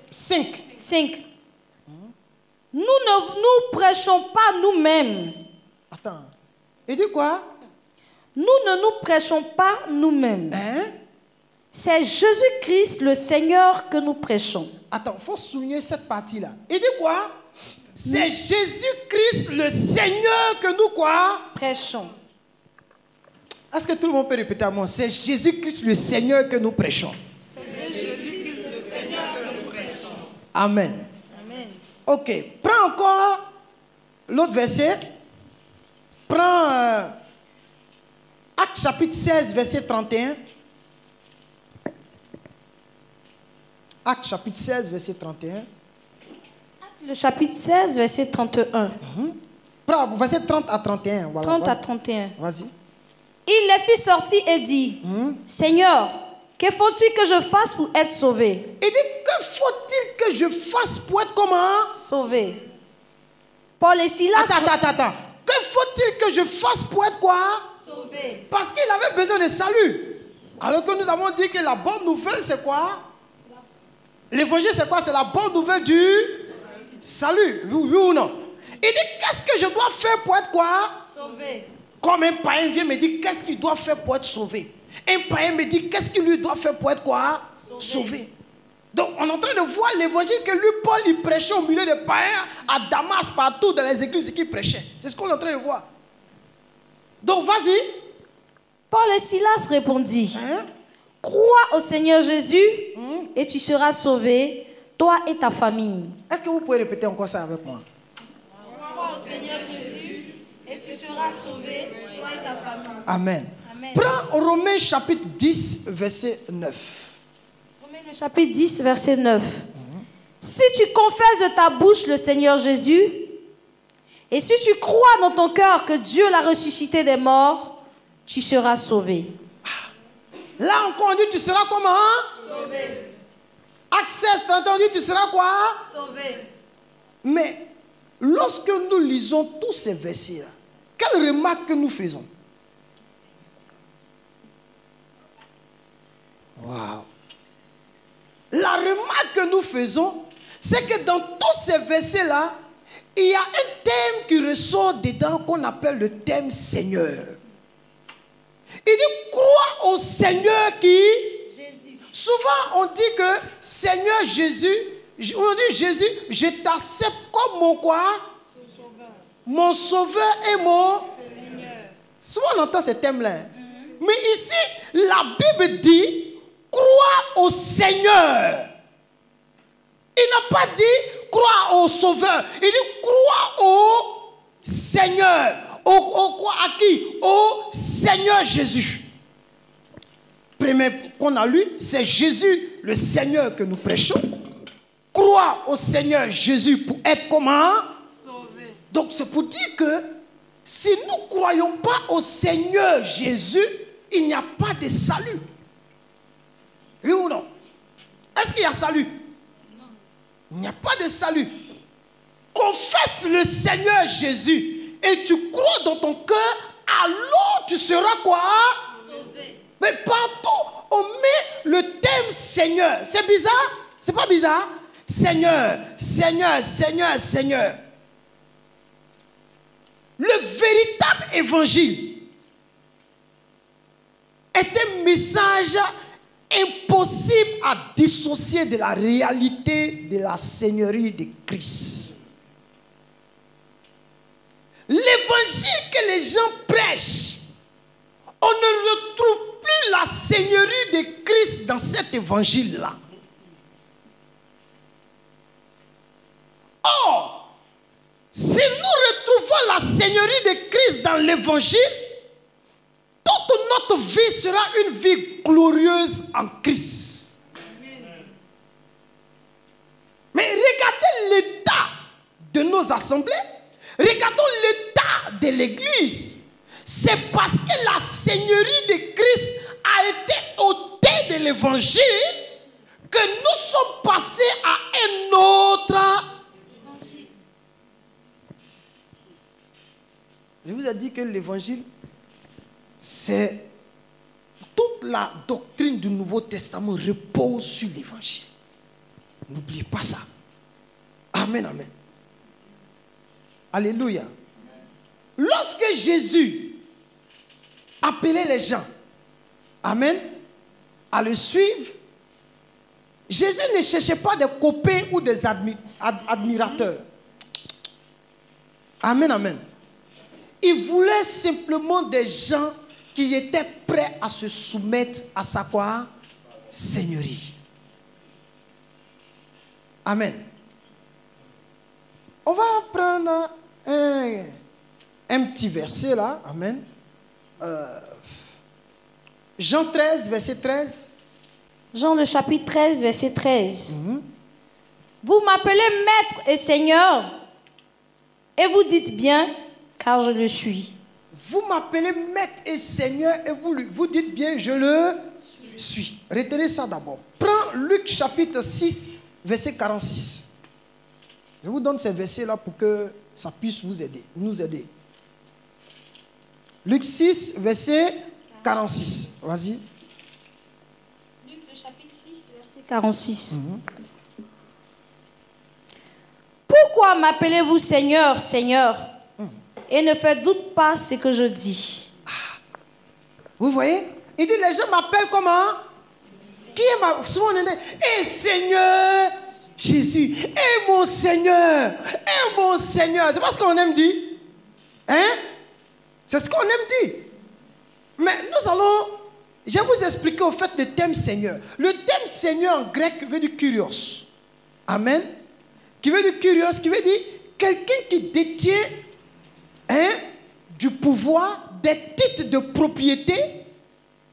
5. Nous ne nous prêchons pas nous-mêmes. Attends. Il dit quoi? Nous ne nous prêchons pas nous-mêmes. Hein? C'est Jésus-Christ le Seigneur que nous prêchons. Attends, il faut souligner cette partie-là. Il dit quoi? C'est Jésus-Christ le Seigneur que nous quoi? Prêchons. Est-ce que tout le monde peut répéter à moi? C'est Jésus-Christ le Seigneur que nous prêchons. C'est Jésus-Christ le Seigneur que nous prêchons. Amen. Amen. Ok. Prends encore l'autre verset. Prends Actes chapitre 16 verset 31. Actes chapitre 16 verset 31. Le chapitre 16 verset 31. Prends verset 30 à 31. Voilà, 30 à 31. Vas-y. Il les fit sortir et dit, Seigneur, que faut-il que je fasse pour être sauvé? Il dit, que faut-il que je fasse pour être comment? Sauvé. Paul et Silas. Attends. Que faut-il que je fasse pour être quoi? Sauvé. Parce qu'il avait besoin de salut. Alors que nous avons dit que la bonne nouvelle, c'est quoi? L'évangile, c'est quoi? C'est la bonne nouvelle du salut. Oui ou non? Il dit, qu'est-ce que je dois faire pour être quoi? Sauvé. Comme un païen vient me dire, qu'est-ce qu'il doit faire pour être sauvé? Un païen me dit, qu'est-ce qu'il lui doit faire pour être quoi? Sauvé. Donc, on est en train de voir l'évangile que lui, Paul, il prêchait au milieu des païens, à Damas, partout, dans les églises qu'il prêchait. C'est ce qu'on est en train de voir. Donc, vas-y. Paul et Silas répondit, crois au Seigneur Jésus et tu seras sauvé, toi et ta famille. Est-ce que vous pouvez répéter encore ça avec moi? Crois au Seigneur Jésus et tu seras sauvé, toi et ta famille. Amen. Amen. Prends Romains chapitre 10, verset 9. Romains chapitre 10, verset 9. Si tu confesses de ta bouche le Seigneur Jésus, et si tu crois dans ton cœur que Dieu l'a ressuscité des morts, tu seras sauvé. Là encore, on dit, tu seras comment? Sauvé. Access, t'as entendu, tu seras quoi? Sauvé. Mais lorsque nous lisons tous ces versets-là, quelle remarque que nous faisons? Waouh! La remarque que nous faisons, c'est que dans tous ces versets-là, il y a un thème qui ressort dedans qu'on appelle le thème Seigneur. Il dit, crois au Seigneur qui... Jésus. Souvent, on dit que Seigneur Jésus, on dit Jésus, je t'accepte comme mon quoi? Sauveur. Mon sauveur et mon... Seigneur. Souvent, on entend ce thème-là. Mais ici, la Bible dit, crois au Seigneur. Il n'a pas dit crois au Sauveur. Il dit crois au Seigneur. À qui? Au Seigneur Jésus. Premier qu'on a lu, c'est Jésus, le Seigneur que nous prêchons. Crois au Seigneur Jésus pour être comment? Sauvé. Donc c'est pour dire que si nous ne croyons pas au Seigneur Jésus, il n'y a pas de salut. Oui ou non? Est-ce qu'il y a salut? Non. Il n'y a pas de salut. Confesse le Seigneur Jésus et tu crois dans ton cœur, alors tu seras quoi? Sauvé. Mais partout, on met le thème Seigneur. C'est bizarre? C'est pas bizarre? Seigneur, Seigneur, Seigneur, Seigneur. Le véritable évangile est un message impossible à dissocier de la réalité de la seigneurie de Christ. L'évangile que les gens prêchent, on ne retrouve plus la seigneurie de Christ dans cet évangile-là. Or, si nous retrouvons la seigneurie de Christ dans l'évangile, toute notre vie sera une vie glorieuse en Christ. Mais regardez l'état de nos assemblées. Regardons l'état de l'église. C'est parce que la seigneurie de Christ a été ôtée de l'évangile que nous sommes passés à un autre. Je vous ai dit que l'évangile, c'est toute la doctrine du Nouveau Testament repose sur l'évangile. N'oubliez pas ça. Amen, amen. Alléluia. Lorsque Jésus appelait les gens, amen, à le suivre, Jésus ne cherchait pas des copains ou des admirateurs. Amen, amen. Il voulait simplement des gens qui étaient prêts à se soumettre à sa quoi? Seigneurie. Amen. On va prendre un petit verset là. Amen. Jean 13, verset 13. Jean le chapitre 13, verset 13. Vous m'appelez maître et seigneur, et vous dites bien, car je le suis. Vous m'appelez maître et seigneur, et vous dites bien, je le suis. Retenez ça d'abord. Prends Luc chapitre 6, verset 46. Je vous donne ces versets-là pour que ça puisse vous aider, nous aider. Luc 6, verset 46. Vas-y. Luc le chapitre 6, verset 46. Pourquoi m'appelez-vous Seigneur, Seigneur, et ne faites-vous pas ce que je dis? Vous voyez? Il dit, les gens m'appellent comment? Qui est ma... Souvent on dit, eh Seigneur Jésus, eh mon Seigneur, eh mon Seigneur. C'est pas ce qu'on aime dire. Hein? C'est ce qu'on aime dire. Mais nous allons, je vais vous expliquer au fait le thème Seigneur. Le thème Seigneur en grec veut dire Kyrios. Amen. Qui veut dire Kyrios, qui veut dire quelqu'un qui détient du pouvoir, des titres de propriété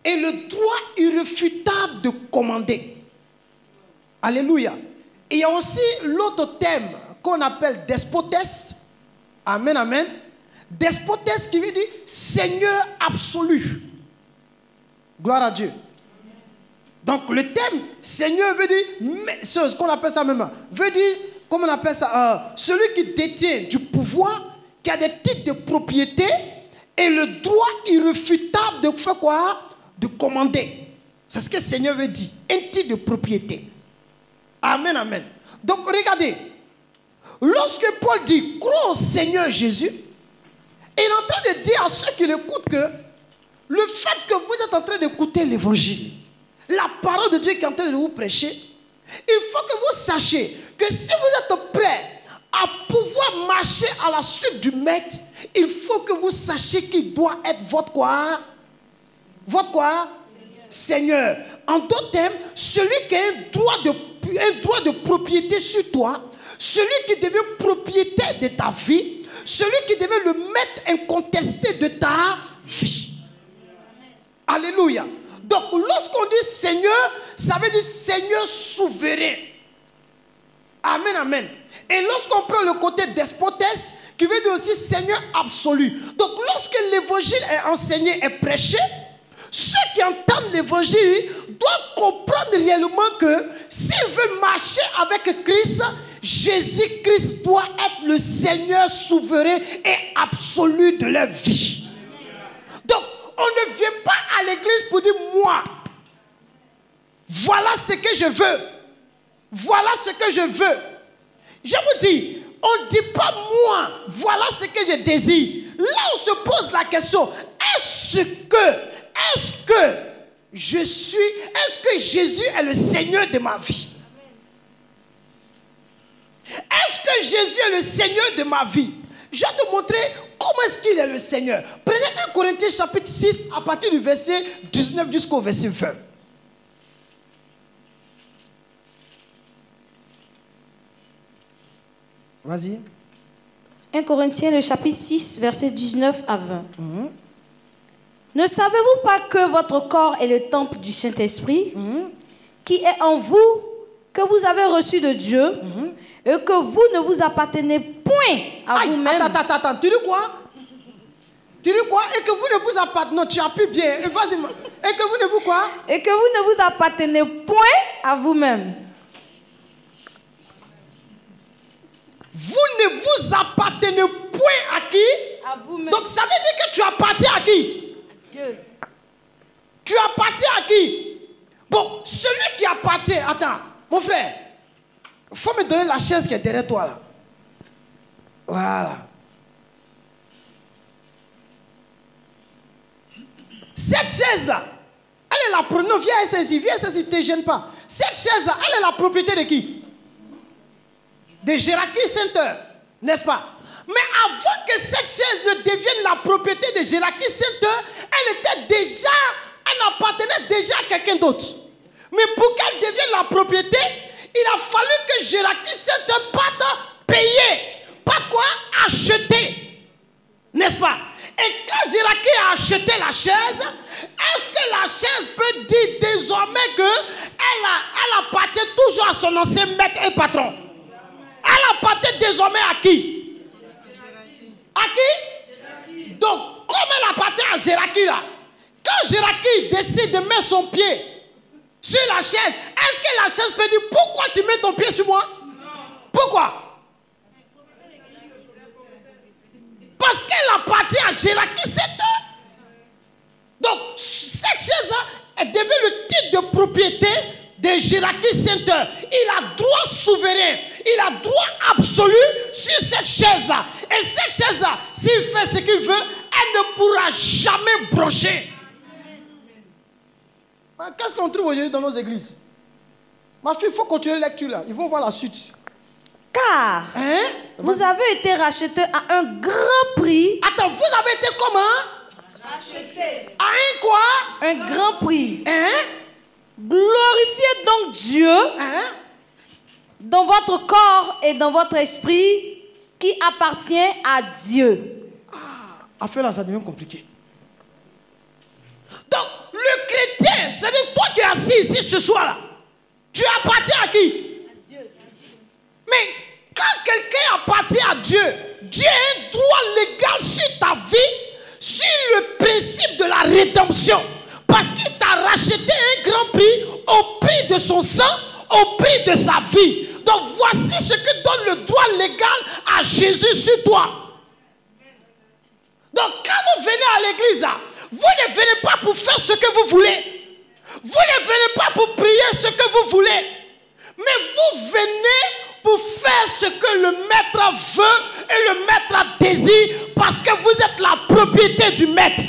et le droit irréfutable de commander. Alléluia. il y a aussi l'autre thème qu'on appelle despotes. Amen, amen. Despotes qui veut dire Seigneur absolu. Gloire à Dieu. Donc le thème Seigneur veut dire, ce qu'on appelle ça même, veut dire, comment on appelle ça, celui qui détient du pouvoir, qui a des titres de propriété et le droit irréfutable de faire quoi? De commander. C'est ce que le Seigneur veut dire. Un titre de propriété. Amen, amen. Donc regardez. Lorsque Paul dit crois au Seigneur Jésus, il est en train de dire à ceux qui l'écoutent que le fait que vous êtes en train d'écouter l'évangile, la parole de Dieu qui est en train de vous prêcher, il faut que vous sachiez que si vous êtes prêts à pouvoir marcher à la suite du maître, il faut que vous sachiez qu'il doit être votre quoi? Votre quoi? Seigneur. En d'autres termes, celui qui a un droit de propriété sur toi, celui qui devient propriétaire de ta vie, celui qui devient le maître incontesté de ta vie. Alléluia. Donc, lorsqu'on dit Seigneur, ça veut dire Seigneur souverain. Amen, amen. Et lorsqu'on prend le côté despotes, qui veut dire aussi Seigneur absolu. Donc, lorsque l'évangile est enseigné et prêché, ceux qui entendent l'évangile doivent comprendre réellement que s'ils veulent marcher avec Christ, Jésus-Christ doit être le Seigneur souverain et absolu de leur vie. Donc, on ne vient pas à l'église pour dire moi, voilà ce que je veux. Voilà ce que je veux. Je vous dis, on ne dit pas moi, voilà ce que je désire. Là, on se pose la question, est-ce que Jésus est le Seigneur de ma vie? Est-ce que Jésus est le Seigneur de ma vie? Je vais te montrer comment est-ce qu'il est le Seigneur. Prenez 1 Corinthiens chapitre 6 à partir du verset 19 jusqu'au verset 20. Vas-y. 1 Corinthiens le chapitre 6 verset 19 à 20. Ne savez-vous pas que votre corps est le temple du Saint-Esprit qui est en vous, que vous avez reçu de Dieu, et que vous ne vous appartenez point à vous-même. Attends, tu dis quoi? Tu dis quoi? Et que vous ne vous appartenez... Non, tu as pu bien. Vas-y. Et que vous ne vous quoi? Et que vous ne vous appartenez point à vous-même. Vous ne vous appartenez point à qui? À vous-même. Donc ça veut dire que tu appartiens à qui? Dieu. Tu appartiens à qui? Bon, celui qui appartient... Attends, mon frère, il faut me donner la chaise qui est derrière toi là. Voilà. Cette chaise là, elle est la propriété. Non, viens ici, ne te gêne pas. Cette chaise là, elle est la propriété de qui? De Jéraki Center, n'est-ce pas? Mais avant que cette chaise ne devienne la propriété de Jéraki Center, elle appartenait déjà à quelqu'un d'autre. Mais pour qu'elle devienne la propriété, il a fallu que Jéraki Center parte payer. Pas quoi? Acheter. N'est-ce pas? Et quand Jéraki a acheté la chaise, est-ce que la chaise peut dire désormais qu'elle appartient toujours à son ancien maître et patron? Elle appartient désormais à qui? À qui? Donc, comme elle appartient à Jéraki là, quand Jéraki décide de mettre son pied sur la chaise, est-ce que la chaise peut dire pourquoi tu mets ton pied sur moi? Pourquoi? Parce qu'elle appartient à Jéraki Center. Donc, cette chaise-là est devenue le titre de propriété de Jéraki Center. Il a droit souverain, il a droit absolu sur cette chaise-là. Et cette chaise-là, s'il fait ce qu'il veut, elle ne pourra jamais brocher. Qu'est-ce qu'on trouve aujourd'hui dans nos églises? Ma fille, il faut continuer la lecture là. Ils vont voir la suite. Car vous avez été rachetés à un grand prix. Attends, vous avez été comment? Rachetés. À un quoi? Un grand prix. Glorifiez donc Dieu dans votre corps et dans votre esprit qui appartient à Dieu. Affaire là, ça devient compliqué. Donc, le chrétien, c'est-à-dire toi qui es assis ici ce soir là, tu appartiens à qui? À Dieu. Mais quand quelqu'un appartient à Dieu, Dieu a un droit légal sur ta vie, sur le principe de la rédemption. Parce qu'il t'a racheté un grand prix au prix de son sang, au prix de sa vie. Donc voici ce que donne le droit légal à Jésus sur toi. Donc quand vous venez à l'église, vous ne venez pas pour faire ce que vous voulez. Vous ne venez pas pour prier ce que vous voulez. Mais vous venez pour faire ce que le maître veut et le maître désire, parce que vous êtes la propriété du maître.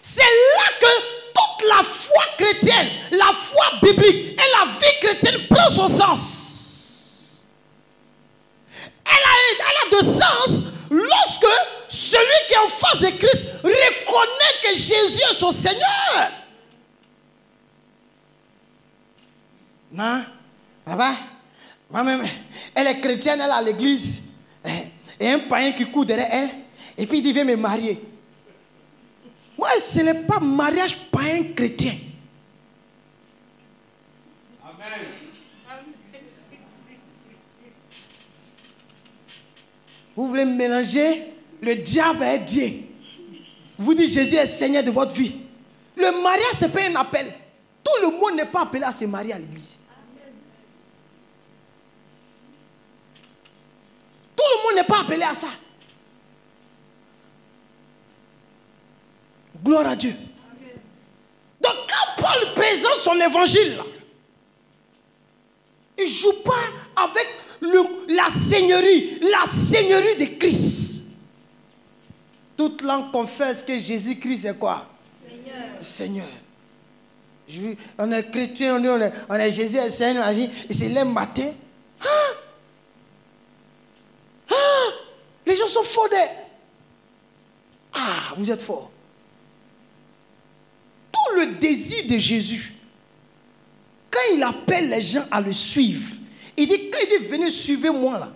C'est là que toute la foi chrétienne, la foi biblique et la vie chrétienne prend son sens. Elle a de sens lorsque celui qui est en face de Christ reconnaît que Jésus est son Seigneur. Non, papa, moi-même, elle est chrétienne, elle est à l'église. Et un païen qui court derrière elle, et puis il dit, viens me marier. Moi, ce n'est pas mariage païen chrétien. Amen. Vous voulez mélanger le diable et Dieu. Vous dites Jésus est Seigneur de votre vie. Le mariage, ce n'est pas un appel. Tout le monde n'est pas appelé à se marier à l'église. Tout le monde n'est pas appelé à ça. Gloire à Dieu. Donc quand Paul présente son évangile, là, il ne joue pas avec la seigneurie de Christ. Toute langue confesse que Jésus-Christ est quoi? Seigneur. On est chrétien, on est Jésus est Seigneur de la vie. Et c'est le matin. Les gens sont forts. Vous êtes forts. Tout le désir de Jésus, quand il appelle les gens à le suivre, quand il dit venez suivez-moi là,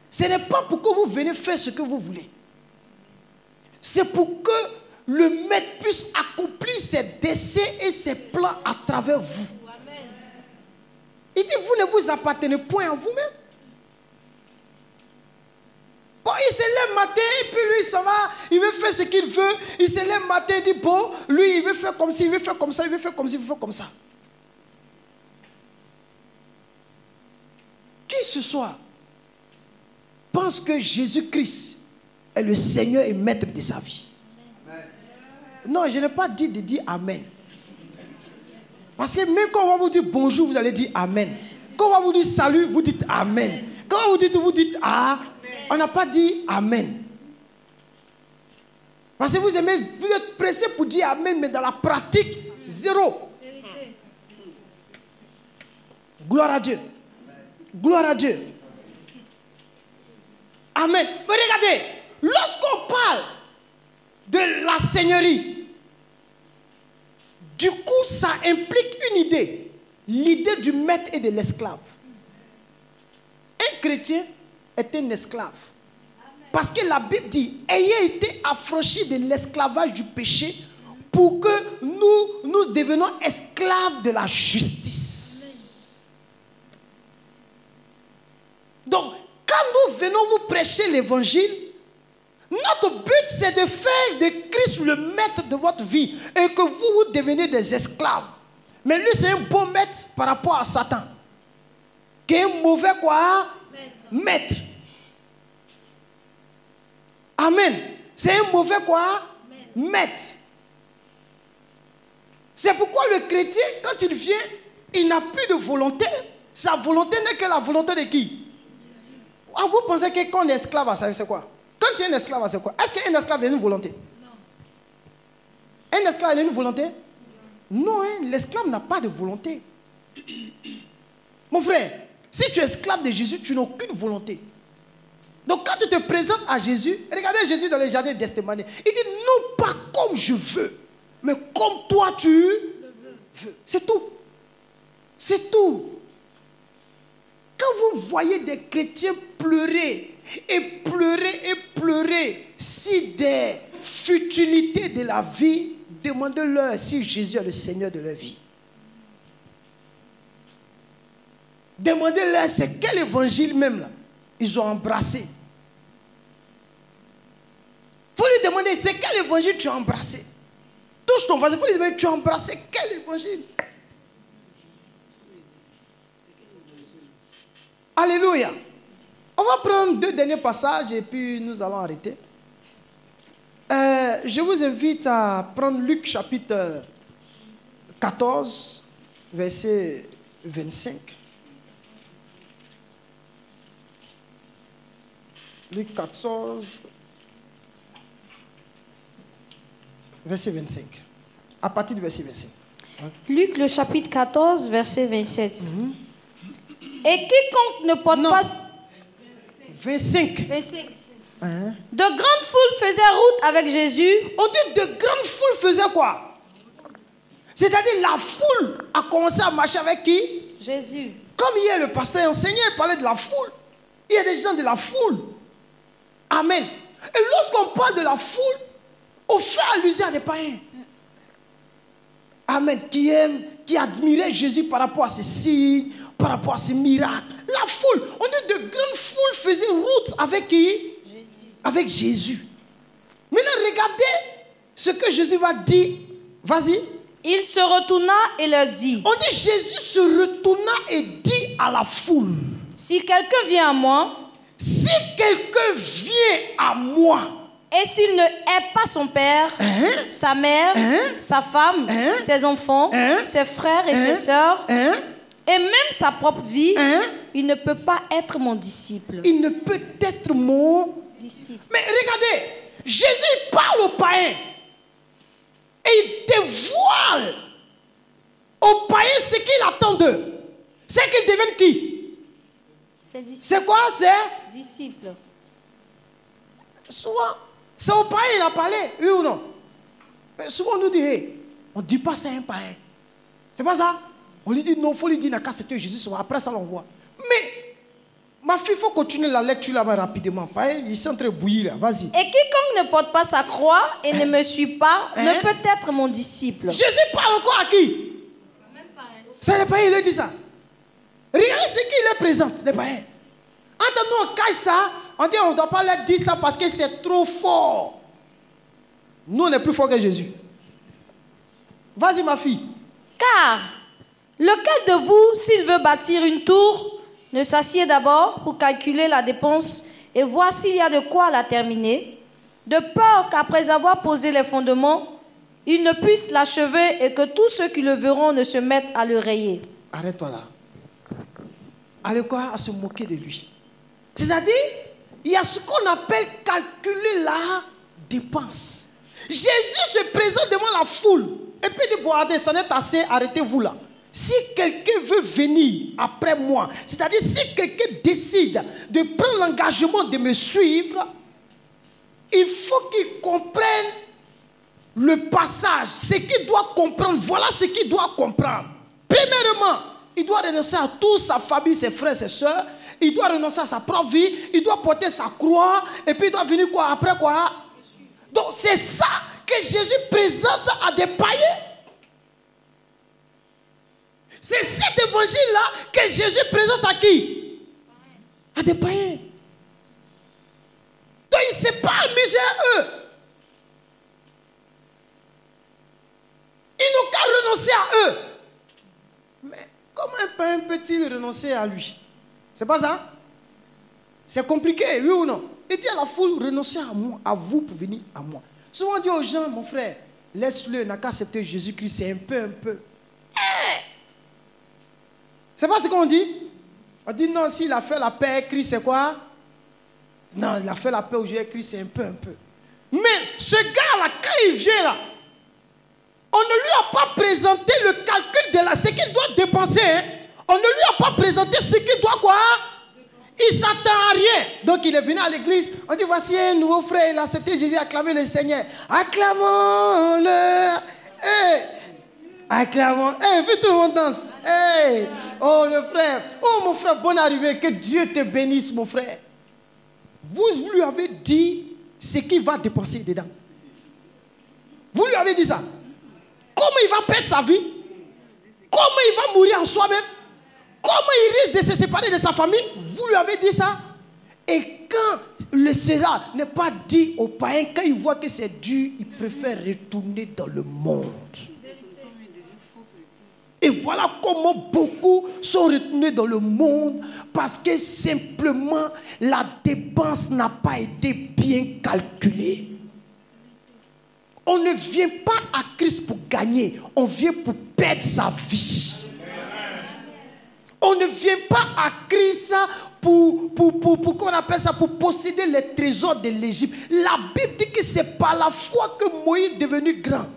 ce n'est pas pour que vous venez faire ce que vous voulez. C'est pour que le maître puisse accomplir ses desseins et ses plans à travers vous. Amen. Il dit vous ne vous appartenez point à vous-même. Bon, il se lève matin et puis lui il s'en va, il veut faire ce qu'il veut. Il se lève matin et dit bon, lui il veut faire comme ci, il veut faire comme ça, il veut faire comme ci, il veut faire comme ça. Qui ce soit pense que Jésus-Christ est le Seigneur et maître de sa vie. Amen. Non, je n'ai pas dit de dire Amen. Parce que même quand on va vous dire bonjour, vous allez dire Amen. Quand on va vous dire salut, vous dites Amen. Quand vous dites Ah, on n'a pas dit Amen. Parce que vous êtes pressé pour dire Amen, mais dans la pratique, zéro. Gloire à Dieu. Gloire à Dieu. Amen. Mais regardez, lorsqu'on parle de la seigneurie, du coup, ça implique une idée. L'idée du maître et de l'esclave. Un chrétien est un esclave. Parce que la Bible dit, ayez été affranchis de l'esclavage du péché pour que nous devenions esclaves de la justice. Donc, quand nous venons vous prêcher l'évangile, notre but c'est de faire de Christ le maître de votre vie et que vous deveniez des esclaves. Mais lui c'est un bon maître par rapport à Satan, qui est un mauvais quoi? Maître. Amen. C'est un mauvais quoi? Maître. C'est pourquoi le chrétien, quand il vient, il n'a plus de volonté. Sa volonté n'est que la volonté de qui? Vous pensez que quand on est esclave, c'est quoi? Quand tu es un esclave, c'est quoi? Est-ce qu'un esclave a une volonté? Non. Un esclave a une volonté? Non, l'esclave n'a pas de volonté. Mon frère, si tu es esclave de Jésus, tu n'as aucune volonté. Donc quand tu te présentes à Jésus, regardez Jésus dans le jardin de Gethsémani, il dit non pas comme je veux, mais comme toi tu veux. C'est tout. C'est tout. Quand vous voyez des chrétiens pleurer et pleurer et pleurer si des futilités de la vie, demandez-leur si Jésus est le Seigneur de leur vie. Demandez-leur c'est quel évangile même là ils ont embrassé. Il faut lui demander c'est quel évangile tu as embrassé. Touche ton voisin, il faut lui demander tu as embrassé quel évangile. Alléluia. On va prendre 2 derniers passages et puis nous allons arrêter. Je vous invite à prendre Luc chapitre 14, verset 25. Luc 14, verset 25. À partir du verset 25. Luc le chapitre 14, verset 27. Et quiconque ne porte pas... 25. 25. De grandes foules faisaient route avec Jésus. On dit de grandes foules faisaient quoi? C'est-à-dire la foule a commencé à marcher avec qui? Jésus. Comme hier le pasteur enseignait, il parlait de la foule. Il y a des gens de la foule. Amen. Et lorsqu'on parle de la foule, on fait allusion à des païens. Amen. Qui aiment, qui admiraient Jésus par rapport à ses signes, par rapport à ses miracles. La foule. On dit de grandes foules faisaient route avec qui? Jésus. Avec Jésus. Maintenant, regardez ce que Jésus va dire. Vas-y. Il se retourna et leur dit. On dit Jésus se retourna et dit à la foule. Si quelqu'un vient à moi. Si quelqu'un vient à moi. Et s'il ne hait pas son père, sa mère, sa femme, ses enfants, ses frères et ses sœurs, et même sa propre vie, il ne peut pas être mon disciple. Il ne peut être mon disciple. Mais regardez, Jésus parle aux païens. Et il dévoile aux païens ce qu'il attend d'eux. C'est qu'ils deviennent qui? C'est quoi? C'est disciple. Souvent, c'est aux païens qu'il a parlé, oui ou non? Mais souvent on nous dit, hey, on ne dit pas c'est un païen. C'est pas ça? On lui dit non, il faut lui dire n'a qu'à accepter Jésus, après ça l'envoie. Mais, ma fille, il faut continuer la lecture là-bas rapidement. Ils sont en train de bouillir là, vas-y. Et quiconque ne porte pas sa croix et ne me suit pas, ne peut être mon disciple. Jésus parle encore à qui? C'est les païens, il leur dit ça. Regardez ce qu'il leur présente, les païens. Entre nous, on cache ça, on dit on ne doit pas leur dire ça parce que c'est trop fort. Nous, on est plus fort que Jésus. Vas-y, ma fille. Car, lequel de vous, s'il veut bâtir une tour, ne s'assied d'abord pour calculer la dépense et voir s'il y a de quoi la terminer, de peur qu'après avoir posé les fondements, il ne puisse l'achever et que tous ceux qui le verront ne se mettent à le rayer. Arrête-toi là. Allez quoi? À se moquer de lui. C'est-à-dire, il y a ce qu'on appelle calculer la dépense. Jésus se présente devant la foule. Et puis il dit, bon, ça n'est assez, arrêtez-vous là. Si quelqu'un veut venir après moi, c'est-à-dire si quelqu'un décide de prendre l'engagement de me suivre, il faut qu'il comprenne le passage, ce qu'il doit comprendre. Voilà ce qu'il doit comprendre. Premièrement, il doit renoncer à toute sa famille, ses frères, ses soeurs. Il doit renoncer à sa propre vie. Il doit porter sa croix. Et puis il doit venir quoi? Après quoi? Donc c'est ça que Jésus présente à des païens. C'est cet évangile-là que Jésus présente à qui? À des païens. Donc il ne s'est pas amusé à eux. Ils n'ont qu'à renoncer à eux. Mais comment un païen peut-il renoncer à lui? C'est pas ça? C'est compliqué, oui ou non? Il dit à la foule, renoncez à moi, à vous pour venir à moi. Souvent on dit aux gens, mon frère, laisse-le, n'a qu'à accepter Jésus-Christ, c'est un peu. C'est pas ce qu'on dit? On dit non, s'il a fait la paix, Christ c'est quoi? Non, il a fait la paix au Jésus-Christ, c'est un peu. Mais ce gars-là, quand il vient là, on ne lui a pas présenté le calcul de ce qu'il doit dépenser. Hein? On ne lui a pas présenté ce qu'il doit quoi? Il ne s'attend à rien. Donc il est venu à l'église. On dit voici un nouveau frère, il a accepté Jésus, acclamez le Seigneur. Acclamons-le. Hey. Acclamons. Hey, vu tout le monde danse. Hey. Oh le frère. Oh mon frère, bonne arrivée. Que Dieu te bénisse mon frère. Vous lui avez dit ce qu'il va dépenser dedans. Vous lui avez dit ça. comment il va perdre sa vie? Comment il va mourir en soi-même? Comment il risque de se séparer de sa famille? Vous lui avez dit ça? Et quand le César n'est pas dit aux païens, quand il voit que c'est dur, il préfère retourner dans le monde. Et voilà comment beaucoup sont retournés dans le monde parce que simplement la dépense n'a pas été bien calculée. On ne vient pas à Christ pour gagner, on vient pour perdre sa vie. On ne vient pas à Christ pour qu'on appelle ça, pour posséder les trésors de l'Égypte. La Bible dit que c'est par la foi que Moïse, devenu grand,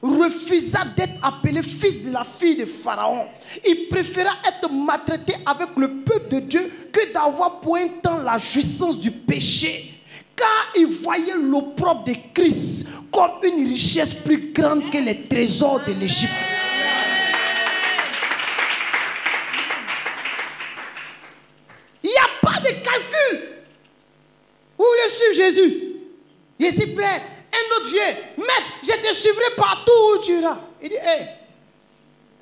refusa d'être appelé fils de la fille de Pharaon. Il préféra être maltraité avec le peuple de Dieu que d'avoir pour un temps la jouissance du péché. Car il voyait l'opprobre de Christ comme une richesse plus grande que les trésors de l'Égypte. Il n'y a pas de calcul. Vous voulez suivre Jésus? Je suis prêt. Un autre vient. Maître, je te suivrai partout où tu iras. Il dit, hey,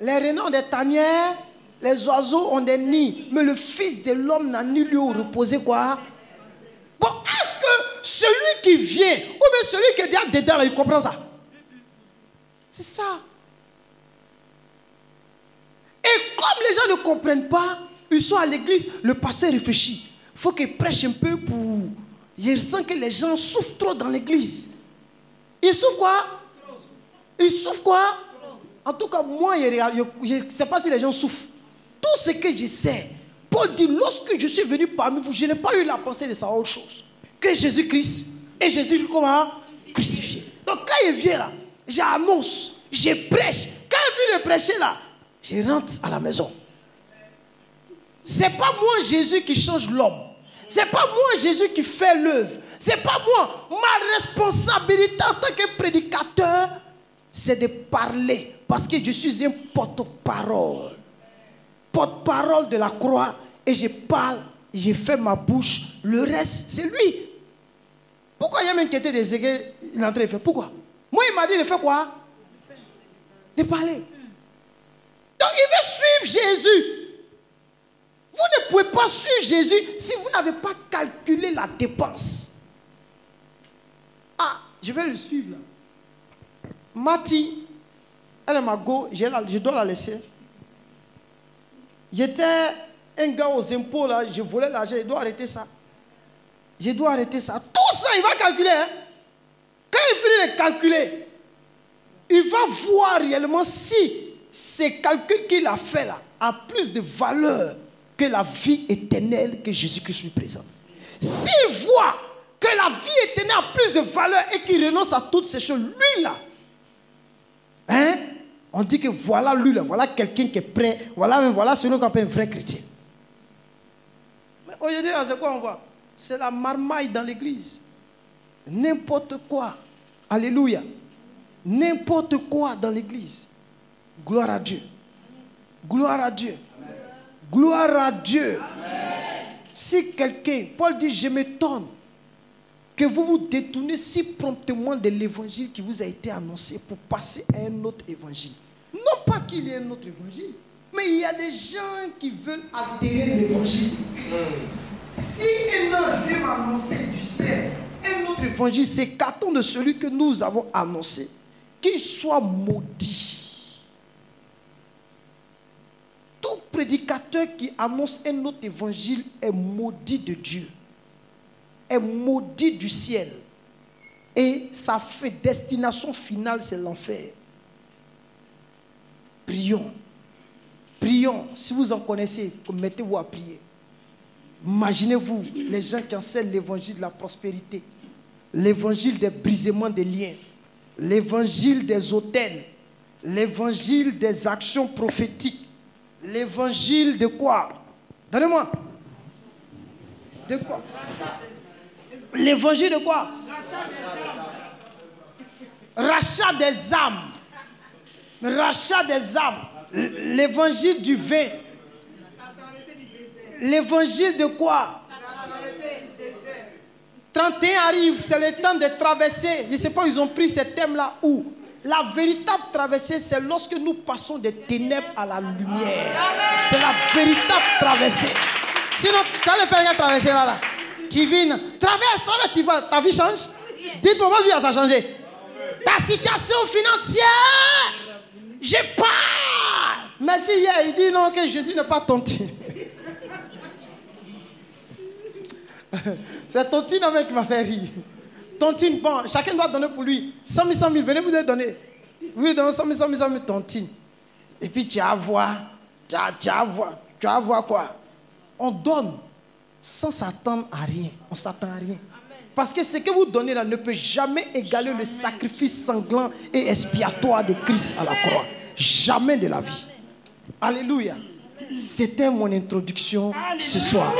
les renards ont des tanières, les oiseaux ont des nids, mais le Fils de l'homme n'a ni lieu où reposer quoi? Bon, est-ce que celui qui vient, ou bien celui qui est déjà dedans, là, il comprend ça? C'est ça. Et comme les gens ne comprennent pas, ils sont à l'église, le pasteur réfléchit. Il faut qu'il prêche un peu pour... Je sens que les gens souffrent trop dans l'église. Ils souffrent quoi? Ils souffrent quoi? En tout cas, moi, je ne sais pas si les gens souffrent. Tout ce que je sais, Paul dit, lorsque je suis venu parmi vous, je n'ai pas eu la pensée de savoir autre chose que Jésus-Christ et Jésus comment? Crucifié. Donc quand il vient là, j'annonce, je prêche. Quand il vient de prêcher là, je rentre à la maison. C'est pas moi Jésus qui change l'homme. C'est pas moi Jésus qui fait l'œuvre. C'est pas moi. Ma responsabilité en tant que prédicateur, c'est de parler. Parce que je suis un porte-parole. Porte-parole de la croix. Et je parle, je fais ma bouche. Le reste, c'est lui. Pourquoi il y a m'inquiété des égaux? Il est en train de faire. Pourquoi? Moi, il m'a dit de faire quoi? De parler. Donc, il veut suivre Jésus. Vous ne pouvez pas suivre Jésus si vous n'avez pas calculé la dépense. Ah, je vais le suivre là. Mati, elle est ma go, je dois la laisser. J'étais un gars aux impôts là, je volais l'argent, je dois arrêter ça. Je dois arrêter ça. Tout ça, il va calculer. Hein? Quand il finit de calculer, il va voir réellement si ces calculs qu'il a fait là a plus de valeur que la vie éternelle que Jésus-Christ lui présente. S'il voit que la vie éternelle a plus de valeur et qu'il renonce à toutes ces choses, lui là, hein, on dit que voilà lui là, voilà quelqu'un qui est prêt, voilà celui qu'on appelle un vrai chrétien. Mais aujourd'hui, c'est quoi on voit? C'est la marmaille dans l'église. N'importe quoi. Alléluia. N'importe quoi dans l'église. Gloire à Dieu. Gloire à Dieu. Gloire à Dieu. Amen. Si quelqu'un, Paul dit, je m'étonne que vous vous détournez si promptement de l'évangile qui vous a été annoncé pour passer à un autre évangile. Non pas qu'il y ait un autre évangile, mais il y a des gens qui veulent adhérer à l'évangile. Si un ange vient m'annoncer du ciel un autre évangile, c'est qu'attend de celui que nous avons annoncé, qu'il soit maudit. Tout prédicateur qui annonce un autre évangile est maudit de Dieu, est maudit du ciel. Et sa destination finale, c'est l'enfer. Prions. Prions. Si vous en connaissez, mettez-vous à prier. Imaginez-vous les gens qui enseignent l'évangile de la prospérité, l'évangile des brisements des liens, l'évangile des autels, l'évangile des actions prophétiques. L'évangile de quoi? Donnez-moi. De quoi? L'évangile de quoi? Rachat des âmes. Rachat des âmes. L'évangile du vin. L'évangile de quoi? 31 arrive, c'est le temps de traverser. Je ne sais pas, ils ont pris ce thème-là où? La véritable traversée, c'est lorsque nous passons des ténèbres à la lumière. C'est la véritable traversée. Sinon, tu vas le faire une traversée là. Tu viens, traverse, tu vois, ta vie change. Dites-moi, ma vie, ça a changé. Ta situation financière, j'ai peur. Mais si hier, il dit non, que Jésus n'est pas tontine. C'est tontine avec qui m'a fait rire. Tontine, bon, chacun doit donner pour lui. 100 000, 100 000, venez vous donner. Oui, donne 100 000, 100 000, 100 000, tontine. Et puis tu vas voir, tu vas voir quoi? On donne sans s'attendre à rien. On ne s'attend à rien. Parce que ce que vous donnez là ne peut jamais égaler le sacrifice sanglant et expiatoire de Christ à la croix. Jamais de la vie. Alléluia. C'était mon introduction ce soir.